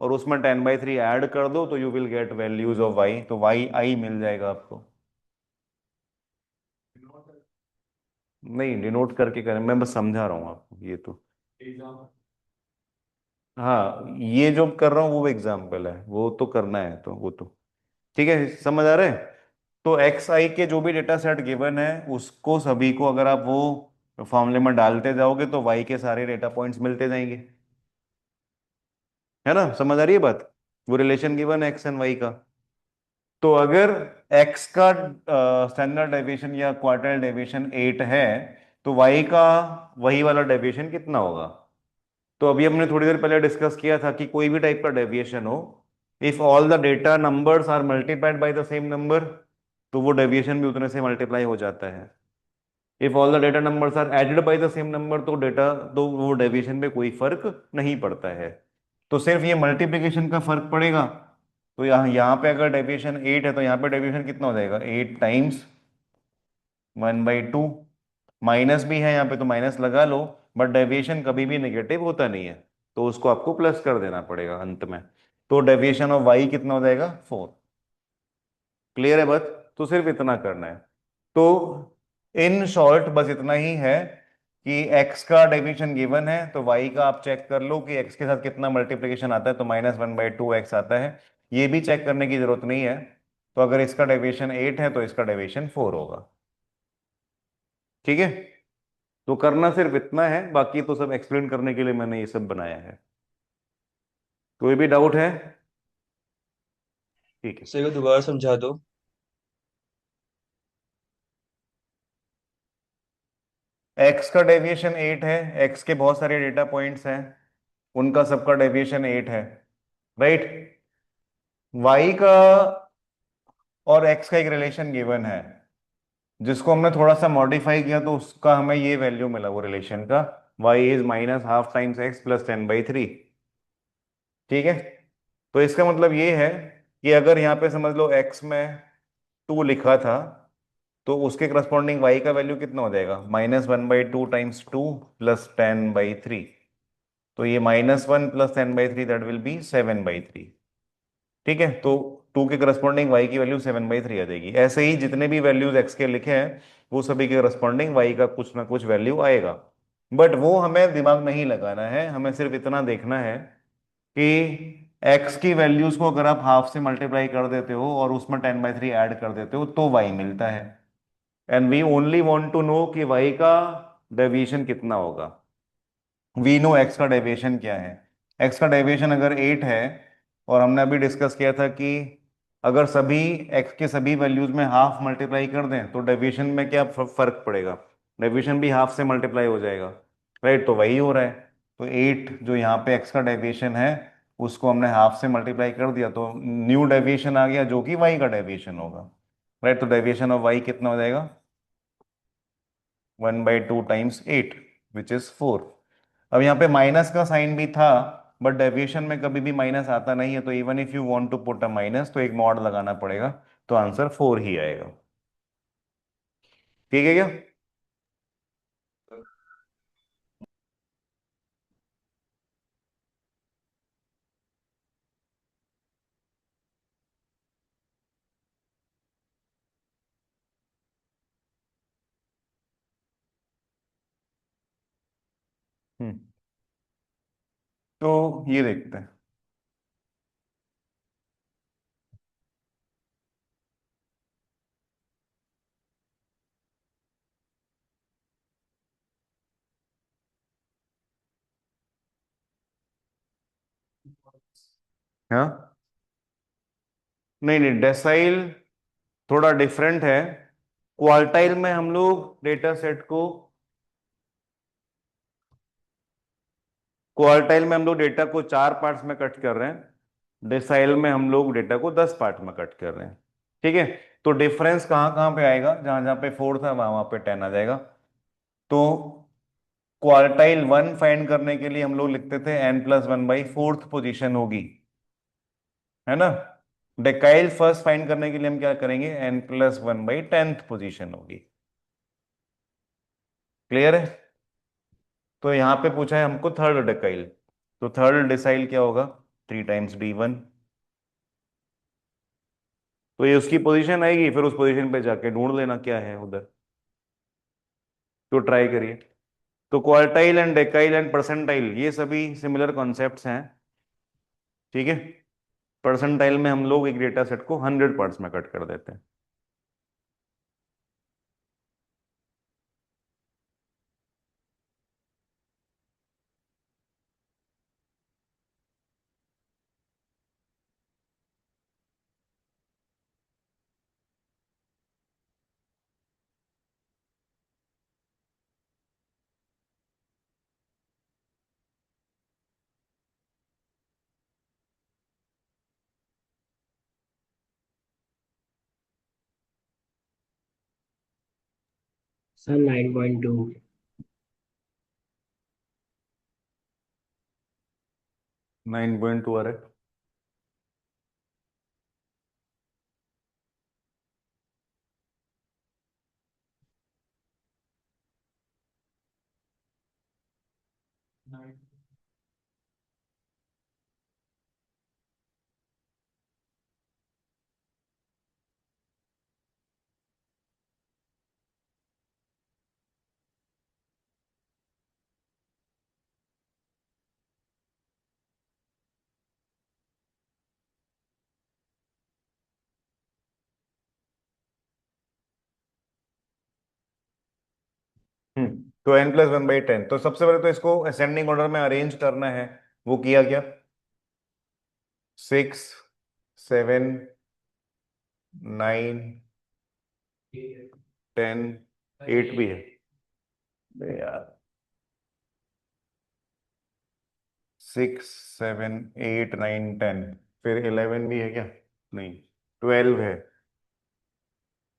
और उसमें 10/3 ऐड कर दो, तो you will get values of y। तो वाई आई मिल जाएगा आपको। नहीं, डिनोट करके करें, मैं बस समझा रहा हूँ आपको ये तो। हाँ, ये जो कर रहा हूँ वो एग्जाम्पल है, वो तो करना है तो वो तो ठीक है, समझ आ रहा है। तो एक्स आई के जो भी डेटा सेट गिवन है उसको सभी को अगर आप वो फॉर्मूले में डालते जाओगे तो वाई के सारे डेटा पॉइंट्स मिलते जाएंगे, है ना? समझ आ रही है बात? वो रिलेशन गिवन है एक्स एंड वाई का। तो अगर एक्स का स्टैंडर्ड डेविएशन या क्वार्टाइल डेविएशन 8 है, तो वाई का वही वाला डेविएशन कितना होगा? तो अभी हमने थोड़ी देर पहले डिस्कस किया था कि कोई भी टाइप का डेविएशन हो, if all the data numbers are multiplied by the same number, तो वो डेविएशन भी उतने से मल्टीप्लाई हो जाता है। If all the data numbers are added by the same number, तो वो डेविएशन में कोई फर्क नहीं पड़ता है। तो सिर्फ ये मल्टीप्लिकेशन का फर्क पड़ेगा। तो यहाँ पे अगर डेविएशन 8 है तो यहाँ पे डेविएशन कितना हो जाएगा? 8 टाइम्स 1/2। माइनस भी है यहाँ पे तो माइनस लगा लो, बट डेविएशन कभी भी नेगेटिव होता नहीं है, तो उसको आपको प्लस कर देना पड़ेगा अंत में। तो डेविएशन ऑफ वाई कितना हो जाएगा? 4। क्लियर है बात? तो सिर्फ इतना करना है। तो इन शॉर्ट बस इतना ही है कि x का डेविएशन गिवन है, तो y का आप चेक कर लो कि x के साथ कितना मल्टीप्लिकेशन आता है, तो -1/2 x आता है। ये भी चेक करने की जरूरत नहीं है। तो अगर इसका डेविएशन 8 है तो इसका डेविएशन 4 होगा। ठीक है? तो करना सिर्फ इतना है, बाकी तो सब एक्सप्लेन करने के लिए मैंने ये सब बनाया है। कोई भी डाउट है? ठीक है। सर को दोबारा समझा दो। x का डेविएशन 8 है, x के बहुत सारे डेटा पॉइंट्स हैं, उनका सबका डेविएशन 8 है, राइट? y का और x का एक रिलेशन गिवन है, जिसको हमने थोड़ा सा मॉडिफाई किया, तो उसका हमें ये वैल्यू मिला वो रिलेशन का, y is -1/2 times x plus 10/3। ठीक है? तो इसका मतलब ये है कि अगर यहाँ पे समझ लो x में 2 लिखा था, तो उसके करस्पॉन्डिंग y का वैल्यू कितना हो जाएगा? -1/2 टाइम्स 2 प्लस 10/3। तो ये -1 प्लस 10/3 दैट विल बी 7/3। ठीक है? तो 2 के करस्पॉन्डिंग y की वैल्यू 7/3 आ जाएगी। ऐसे ही जितने भी वैल्यूज x के लिखे हैं वो सभी के करस्पॉन्डिंग y का कुछ ना कुछ वैल्यू आएगा। बट वो हमें दिमाग नहीं लगाना है, हमें सिर्फ इतना देखना है कि x की वैल्यूज को अगर आप हाफ से मल्टीप्लाई कर देते हो और उसमें 10/3 ऐड कर देते हो तो y मिलता है। And we only want to know कि y का डेविएशन कितना होगा। वी नो x का डेविएशन क्या है। x का डेविएशन अगर 8 है, और हमने अभी डिस्कस किया था कि अगर सभी x के सभी वैल्यूज में हाफ मल्टीप्लाई कर दें तो डेविएशन में क्या फर्क पड़ेगा? डेविएशन भी हाफ से मल्टीप्लाई हो जाएगा, राइट? तो वही हो रहा है। तो 8 जो यहाँ पे x का डेविएशन है उसको हमने हाफ से मल्टीप्लाई कर दिया, तो न्यू डेविएशन आ गया जो कि y का डेविएशन होगा, राइट? तो डेविएशन ऑफ y कितना हो जाएगा? 1/2 टाइम्स 8 विच इज 4। अब यहाँ पे माइनस का साइन भी था, बट डेविएशन में कभी भी माइनस आता नहीं है, तो even if you want to put a minus तो एक मॉड लगाना पड़ेगा, तो आंसर 4 ही आएगा। ठीक है क्या? हम्म। तो ये देखते हैं। हाँ, नहीं नहीं, डेसाइल थोड़ा डिफरेंट है। क्वार्टाइल में हम लोग डेटा सेट को क्वार्टाइल में हम लोग डेटा को 4 पार्ट्स में कट कर रहे हैं। डेसाइल में हम लोग डेटा को 10 पार्ट में कट कर रहे हैं। ठीक है, तो डिफरेंस कहाँ कहाँ पे आएगा, जहां जहां पे 4 था वहां वहां पे 10 आ जाएगा। तो क्वार्टाइल 1 फाइंड करने के लिए हम लोग लिखते थे n+1/4 पोजीशन होगी, है ना। डेकाइल फर्स्ट फाइंड करने के लिए हम क्या करेंगे, n+1/10 पोजीशन होगी। क्लियर है। तो यहाँ पे पूछा है हमको थर्ड डेकाइल, तो थर्ड डेसाइल क्या होगा, 3 × d1। तो ये उसकी पोजीशन आएगी, फिर उस पोजीशन पे जाके ढूंढ लेना क्या है उधर। तो ट्राई करिए। तो क्वार्टाइल एंड डेकाइल एंड परसेंटाइल ये सभी सिमिलर कॉन्सेप्ट्स हैं। ठीक है, परसेंटाइल में हम लोग एक डेटा सेट को 100 पार्ट्स में कट कर देते हैं। सर 9.2। 9.2 आ रहा है। तो n+1/10, तो सबसे पहले तो इसको असेंडिंग ऑर्डर में अरेंज करना है। वो किया क्या, 6, 7, 9, 10, 8 भी है। अबे यार, 6, 7, 8, 9, 10, फिर 11 भी है क्या, नहीं, 12 है।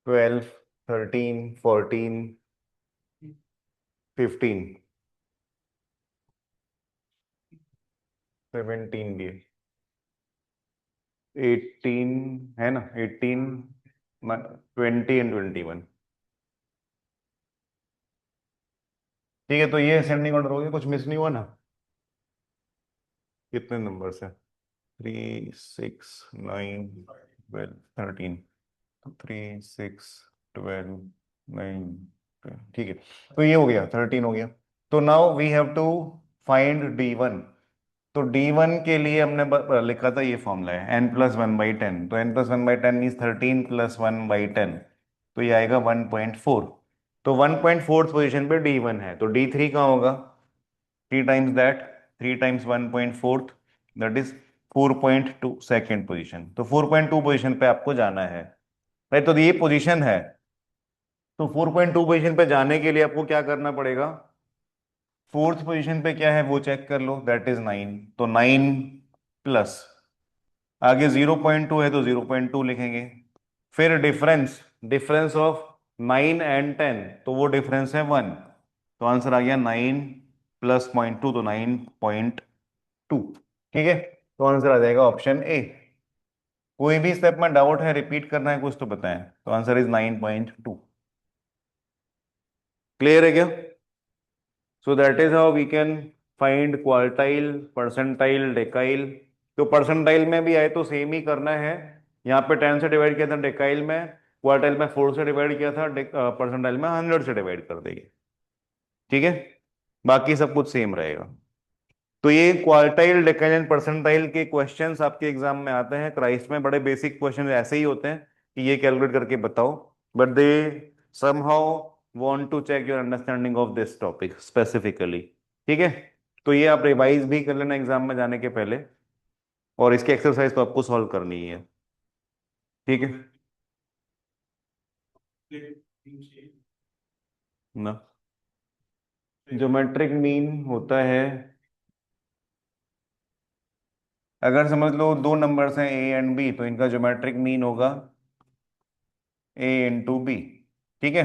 12, 13, 14, 15, 17 भी है, 18 है ना, 18, 20 एंड 21। ठीक है, तो ये असेंडिंग ऑर्डर हो गया, कुछ मिस नहीं हुआ ना। कितने नंबर है, 3, 6, 9, 12, 13। 3, 6, 12, 9, ठीक है। तो ये हो गया, 13 हो गया। तो now we have to find D1। तो D1 के लिए हमने लिखा था, ये फॉर्मूला है n+1/10। तो n+1/10 मीन्स 13+1/10, तो ये आएगा 1.4। तो 1.4 पोजीशन पे D1 है, तो D3 कहाँ होगा, 3 times that, 3 × 1.4, that is 4.2 second position. तो 4.2 पोजीशन पे आपको जाना है, राइट। तो ये पोजीशन है, तो 4.2 पोजीशन पे जाने के लिए आपको क्या करना पड़ेगा, फोर्थ पोजीशन पे क्या है वो चेक कर लो, दैट इज 9। तो 9 प्लस, आगे 0.2 है तो 0.2 लिखेंगे। फिर डिफरेंस, डिफरेंस ऑफ 9 एंड 10, तो वो डिफरेंस है 1। तो आंसर आ गया 9 + 0.2, तो 9.2। ठीक है, तो आंसर आ जाएगा ऑप्शन ए। कोई भी स्टेप में डाउट है, रिपीट करना है कुछ, तो बताएं। तो आंसर इज 9.2। क्लियर है क्या। So that is how we can find quartile, percentile, decile. तो परसेंटाइल में भी आए तो सेम ही करना है। यहाँ पे 10 से डिवाइड किया था डेकाइल में, क्वार्टाइल में 4 से डिवाइड किया था, परसेंटाइल में 100 से डिवाइड कर देंगे। ठीक है, बाकी सब कुछ सेम रहेगा। तो ये क्वार्टाइल, डेकाइल एंड परसेंटाइल के क्वेश्चंस आपके एग्जाम में आते हैं, क्राइस्ट में बड़े बेसिक क्वेश्चन ऐसे ही होते हैं कि ये कैलकुलेट करके बताओ, but they somehow want to check your understanding of this topic specifically. ठीक है, तो ये आप रिवाइज भी कर लेना एग्जाम में जाने के पहले, और इसकी एक्सरसाइज तो आपको सॉल्व करनी ही है। ठीक है ना। ज्योमेट्रिक मीन होता है अगर समझ लो दो नंबर्स हैं ए एंड बी, तो इनका ज्योमेट्रिक मीन होगा ए इंटू बी। ठीक है।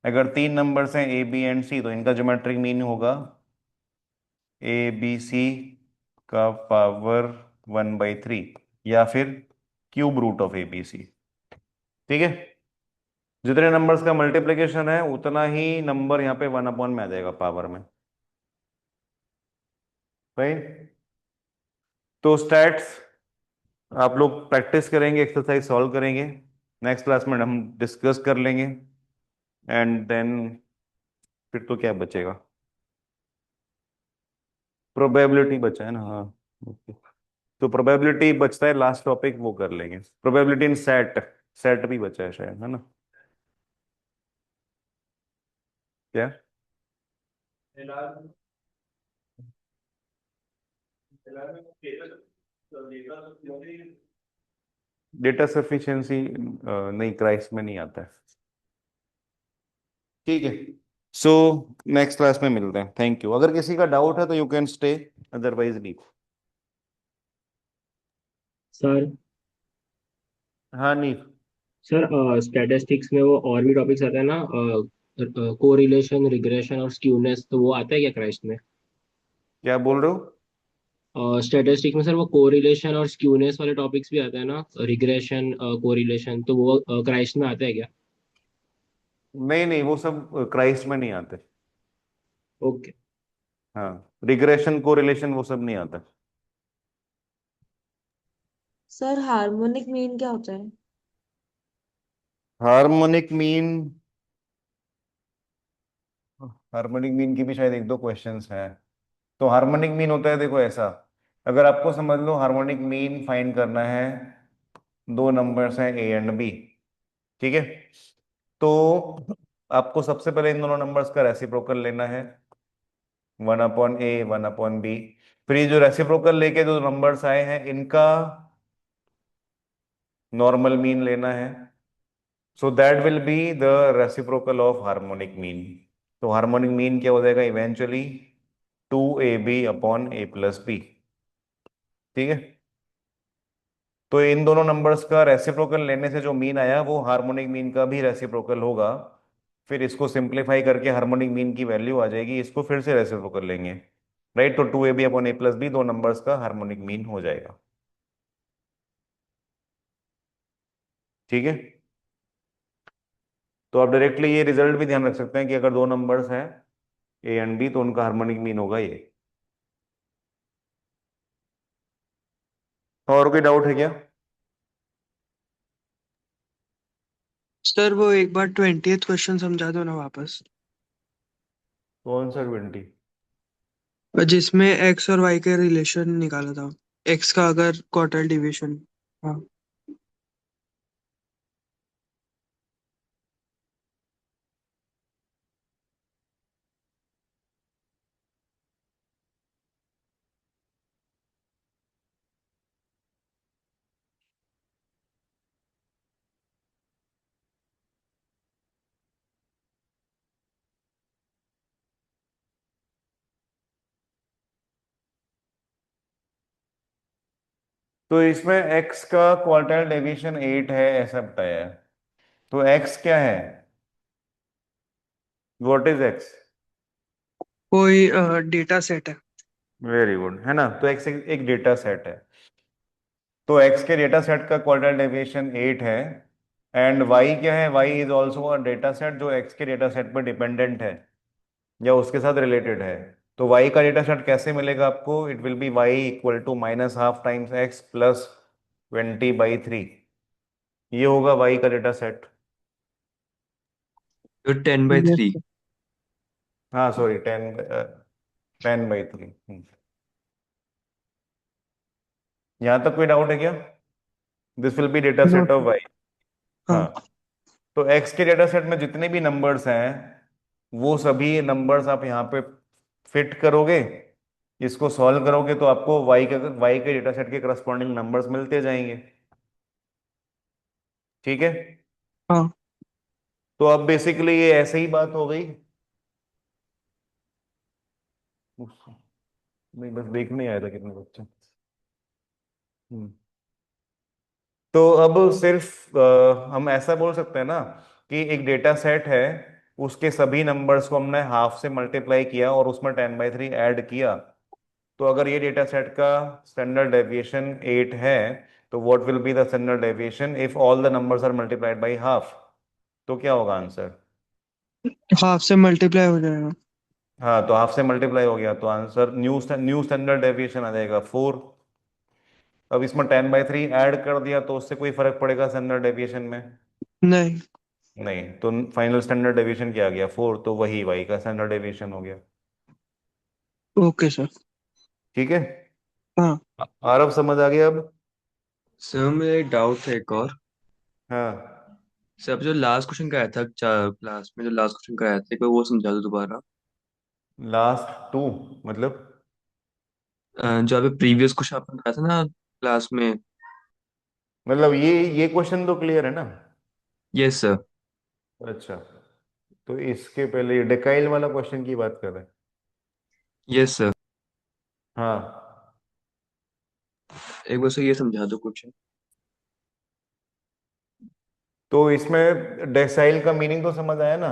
अगर तीन नंबर्स हैं ए बी एंड सी, तो इनका ज्योमेट्रिक मीन होगा ए बी सी का पावर 1/3, या फिर cube root of a b c. ठीक है। जितने नंबर्स का मल्टीप्लिकेशन है उतना ही नंबर यहाँ पे 1 अपॉन में आ जाएगा पावर में। राइट। तो स्टैट्स आप लोग प्रैक्टिस करेंगे, एक्सरसाइज सॉल्व करेंगे, नेक्स्ट क्लास में हम डिस्कस कर लेंगे। एंड देन फिर तो क्या बचेगा, प्रोबेबिलिटी बचा है ना। हाँ। ओके। तो प्रोबेबिलिटी बचता है, लास्ट टॉपिक वो कर लेंगे। प्रोबेबिलिटी इन सेट, सेट भी बचा है शायद, है ना। क्या डेटा सफिशिएंसी नहीं, क्राइस्ट में नहीं आता है। ठीक है। सो नेक्स्ट क्लास में मिलते हैं। Thank you. अगर किसी का डाउट है तो you can stay, otherwise leave. Sir हाँ नीव। सर स्टैटिस्टिक्स में वो और भी टॉपिक्स आते हैं ना, कोरिलेशन, रिग्रेशन और स्क्यूनेस, तो वो आता है क्या क्राइस्ट में? क्या बोल रहे हो? स्टैटिस्टिक्स में सर वो कोरिलेशन और स्क्यूनेस वाले टॉपिक्स भी आते हैं ना, रिग्रेशन, कोरिलेशन, तो वो क्राइस्ट में आता है क्या? नहीं नहीं, वो सब क्राइस्ट में नहीं आते। ओके। हाँ, रिग्रेशन कोरिलेशन वो सब नहीं आता। सर हार्मोनिक मीन क्या होता है? हार्मोनिक मीन, हार्मोनिक मीन की भी शायद एक दो क्वेश्चंस हैं। तो हार्मोनिक मीन होता है, देखो ऐसा, अगर आपको समझ लो हार्मोनिक मीन फाइंड करना है, दो नंबर्स हैं ए एंड बी। ठीक है। तो आपको सबसे पहले इन दोनों नंबर्स का रेसिप्रोकल लेना है, 1/a 1/b। फिर ये जो रेसिप्रोकल लेके जो नंबर्स आए हैं इनका नॉर्मल मीन लेना है। So that will be the reciprocal of harmonic mean. तो हार्मोनिक मीन क्या हो जाएगा इवेंचुअली, 2ab/a+b। ठीक है। तो इन दोनों नंबर्स का रेसिप्रोकल लेने से जो मीन आया वो हार्मोनिक मीन का भी रेसिप्रोकल होगा। फिर इसको सिंप्लीफाई करके हार्मोनिक मीन की वैल्यू आ जाएगी, इसको फिर से रेसिप्रोकल लेंगे। राइट। तो 2ab/a+b दो नंबर्स का हार्मोनिक मीन हो जाएगा। ठीक है। तो आप डायरेक्टली ये रिजल्ट भी ध्यान रख सकते हैं कि अगर दो नंबर्स हैं ए एंड बी तो उनका हार्मोनिक मीन होगा ये। और कोई डाउट है क्या? सर वो एक बार 20th क्वेश्चन समझा दो ना वापस, कौन सा 20? जिसमें एक्स और वाई का रिलेशन निकाला था, एक्स का अगर क्वार्टाइल डिवीजन। हाँ। तो इसमें x का क्वार्टाइल डेविएशन 8 है ऐसा बताया है। तो x क्या है, व्हाट इज x? कोई डेटा सेट है। वेरी गुड, है ना। तो x एक डेटा सेट है। तो x के डेटा सेट का क्वार्टाइल डेविएशन 8 है। एंड y क्या है, y is also a data set जो x के डेटा सेट पर डिपेंडेंट है या उसके साथ रिलेटेड है। तो y का डेटा सेट कैसे मिलेगा आपको, it will be y equal to -½ times x plus 20/3। ये होगा y का डेटा सेट। तो 10/3। यस। हाँ सॉरी, 10/3। यहाँ तक कोई डाउट है क्या? This will be data no set of sir. y। हाँ। हाँ। तो x के डेटा सेट में जितने भी नंबर्स हैं वो सभी नंबर्स आप यहाँ पे फिट करोगे, इसको सॉल्व करोगे तो आपको y के डेटा सेट के करस्पॉन्डिंग नंबर्स मिलते जाएंगे। ठीक है। हाँ। तो अब बेसिकली ये ऐसे ही बात हो गई। नहीं, बस देखने आया था कितने बच्चे। हम्म। तो अब सिर्फ हम ऐसा बोल सकते हैं ना कि एक डेटा सेट है, उसके सभी नंबर्स को हमने हाफ से मल्टीप्लाई किया और उसमें 10/3 ऐड किया। तो अगर ये डेटा सेट का स्टैंडर्ड डेविएशन 8 है, तो what will be the standard deviation if all the numbers are multiplied by half? तो क्या होगा आंसर? हाफ से मल्टीप्लाई हो जाएगा। हाँ, तो हाफ से मल्टीप्लाई हो गया तो आंसर न्यू स्टैंडर्ड डेविएशन आ जाएगा 4। अब इसमें 10/3 ऐड कर दिया तो उससे कोई फर्क पड़ेगा स्टैंडर्ड डेविएशन में? नहीं। नहीं, तो फाइनल स्टैंडर्ड डेविएशन क्या आ गया? 4, तो वही वाई का स्टैंडर्ड डेविएशन हो गया। Okay sir. ठीक है। हाँ। आरब समझ आ गया अब? सर मेरा एक डाउट था एक और। हाँ, सर अब जो लास्ट क्वेश्चन कराया था क्लास में, जो लास्ट क्वेश्चन कराया था एक बार वो समझा दो दोबारा। लास्ट टू मतलब? जो अभी प्रीवियस क्वेश्चन आपने कराया था ना क्लास में। मतलब ये क्वेश्चन तो क्लियर है ना? Yes sir. अच्छा, तो इसके पहले डेकाइल वाला क्वेश्चन की बात कर रहे हैं? Yes sir. हाँ, एक बार सर ये समझा दो क्वेश्चन। तो इसमें डेसाइल का मीनिंग तो समझ आया ना?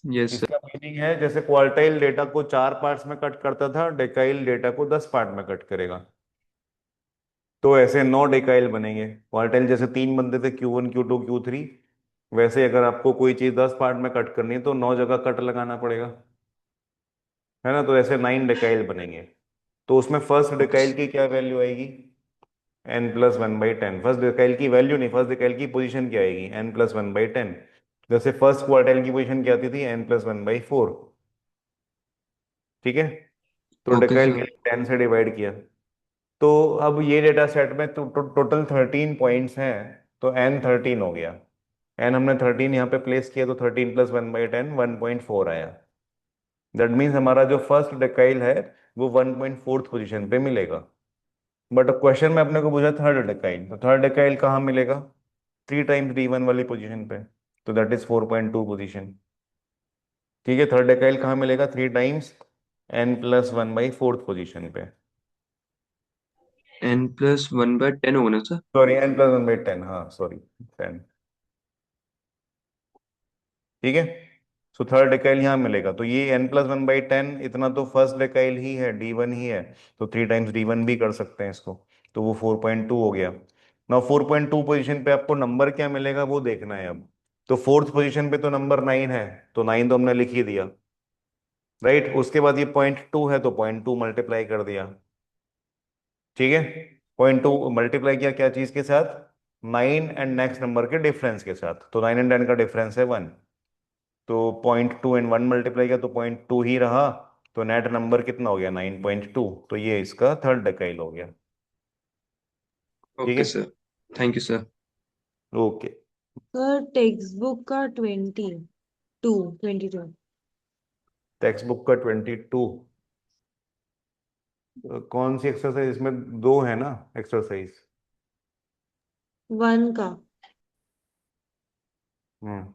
Yes sir. इसका मीनिंग है जैसे क्वार्टाइल डेटा को 4 पार्ट्स में कट करता था, डेकाइल डेटा को 10 पार्ट में कट करेगा। तो ऐसे 9 डेकाइल बनेंगे। क्वार्टाइल जैसे 3 बनते थे, Q1 Q2 Q3, वैसे अगर आपको कोई चीज 10 पार्ट में कट करनी है तो 9 जगह कट लगाना पड़ेगा, है ना? तो ऐसे 9 डेकाइल बनेंगे। तो उसमें फर्स्ट ओके। डेकाइल की क्या वैल्यू आएगी? n+1/10। फर्स्ट डेकाइल की वैल्यू नहीं, फर्स्ट डेकाइल की पोजीशन क्या आएगी? n+1/10। जैसे फर्स्ट क्वार्टाइल की पोजीशन क्या आती थी? n+1/4। ठीक है। तो ओके डेकाइल के सर। लिए 10 से डिवाइड किया। तो अब ये डेटा सेट में टोटल 13 पॉइंट्स हैं, तो n 13 हो गया। n हमने 13 यहाँ पे प्लेस किया, तो 13+1/10 1.4 आया। दैट मीन्स हमारा जो फर्स्ट डेकाइल है वो 1.4 पोजीशन पे मिलेगा। बट क्वेश्चन में अपने को पूछा थर्ड डेकाइल, तो थर्ड डेकाइल कहाँ मिलेगा? 3 टाइम्स D1 वाली पोजीशन पे, तो दैट इज 4.2 पोजीशन। ठीक है, थर्ड डेकाइल कहाँ मिलेगा? 3 टाइम्स n+1/4 पोजीशन पे। n+1/10 होगा ना सर? सॉरी, n+1/10, हाँ सॉरी, 10। ठीक है। सो थर्ड डेकाइल यहाँ मिलेगा, तो ये n+1/10 इतना तो फर्स्ट डेकाइल ही है, D1 ही है। तो 3 टाइम्स D1 भी कर सकते हैं इसको। तो वो 4.2 हो गया। ना 4.2 पोजीशन पे आपको नंबर क्या मिलेगा वो देखना है अब। तो फोर्थ पोजीशन पे तो नंबर 9 है, तो 9 तो हमने लिख ही दिया। राइट, उसके बाद ये 0.2 है, तो 0.2 मल्टीप्लाई कर दिया। ठीक है। 0.2 मल्टीप्लाई किया क्या चीज के साथ? 9 एंड नेक्स्ट नंबर के डिफरेंस के साथ, तो 9 एंड 10 का डिफरेंस है 1। तो 0.2 एंड 1 मल्टीप्लाई किया तो 0.2 ही रहा। तो नेट नंबर कितना हो गया? 9.2। तो ये इसका थर्ड डेकाइल हो गया। ठीक ओके है। Sir. Thank you sir. Okay. Sir text book का 22। टेक्स्ट बुक का 22? कौन सी एक्सरसाइज? इसमें दो है ना एक्सरसाइज। 1 का। हम्म।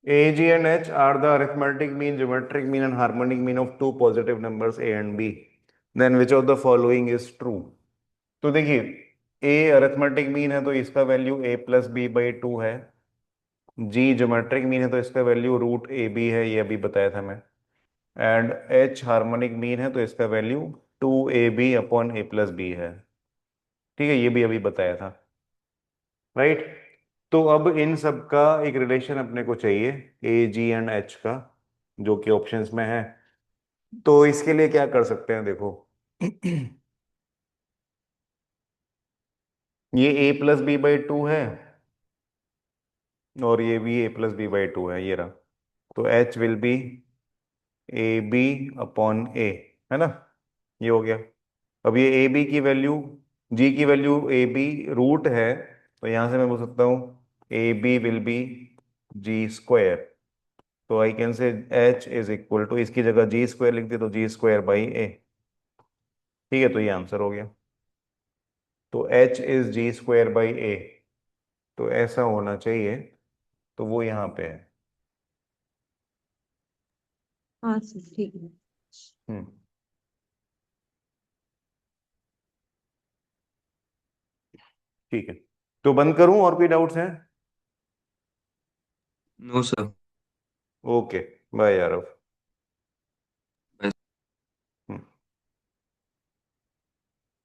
A, G and H are the arithmetic mean, geometric mean and harmonic mean of two positive numbers A and B. Then which of the following is true? तो देखिए, A arithmetic mean है तो इसका value A+B/2 है। G geometric mean है तो इसका value √AB है, ये अभी बताया था मैं। एंड H हार्मोनिक मीन है तो इसका वैल्यू 2AB/A+B है। ठीक है, ये भी अभी बताया था। राइट। तो अब इन सब का एक रिलेशन अपने को चाहिए, A, G एंड H का, जो कि ऑप्शंस में है। तो इसके लिए क्या कर सकते हैं, देखो। ये A+B/2 है और ये भी A+B/2 है, ये रहा। तो H विल बी AB/A, है ना? ये हो गया। अब ये AB की वैल्यू, G की वैल्यू AB रूट है, तो यहां से मैं बोल सकता हूँ AB will be G square. तो I can say h is equal to, इसकी जगह जी स्क्वायर लिख दिया तो जी स्क्वायर बाई ए। ठीक है, तो ये आंसर हो गया। तो h is g square by a, तो ऐसा होना चाहिए, तो वो यहाँ पे है। हाँ सर ठीक है। हम्म। ठीक है, तो बंद करूं, और कोई डाउट्स हैं? No sir. ओके, बाय यार।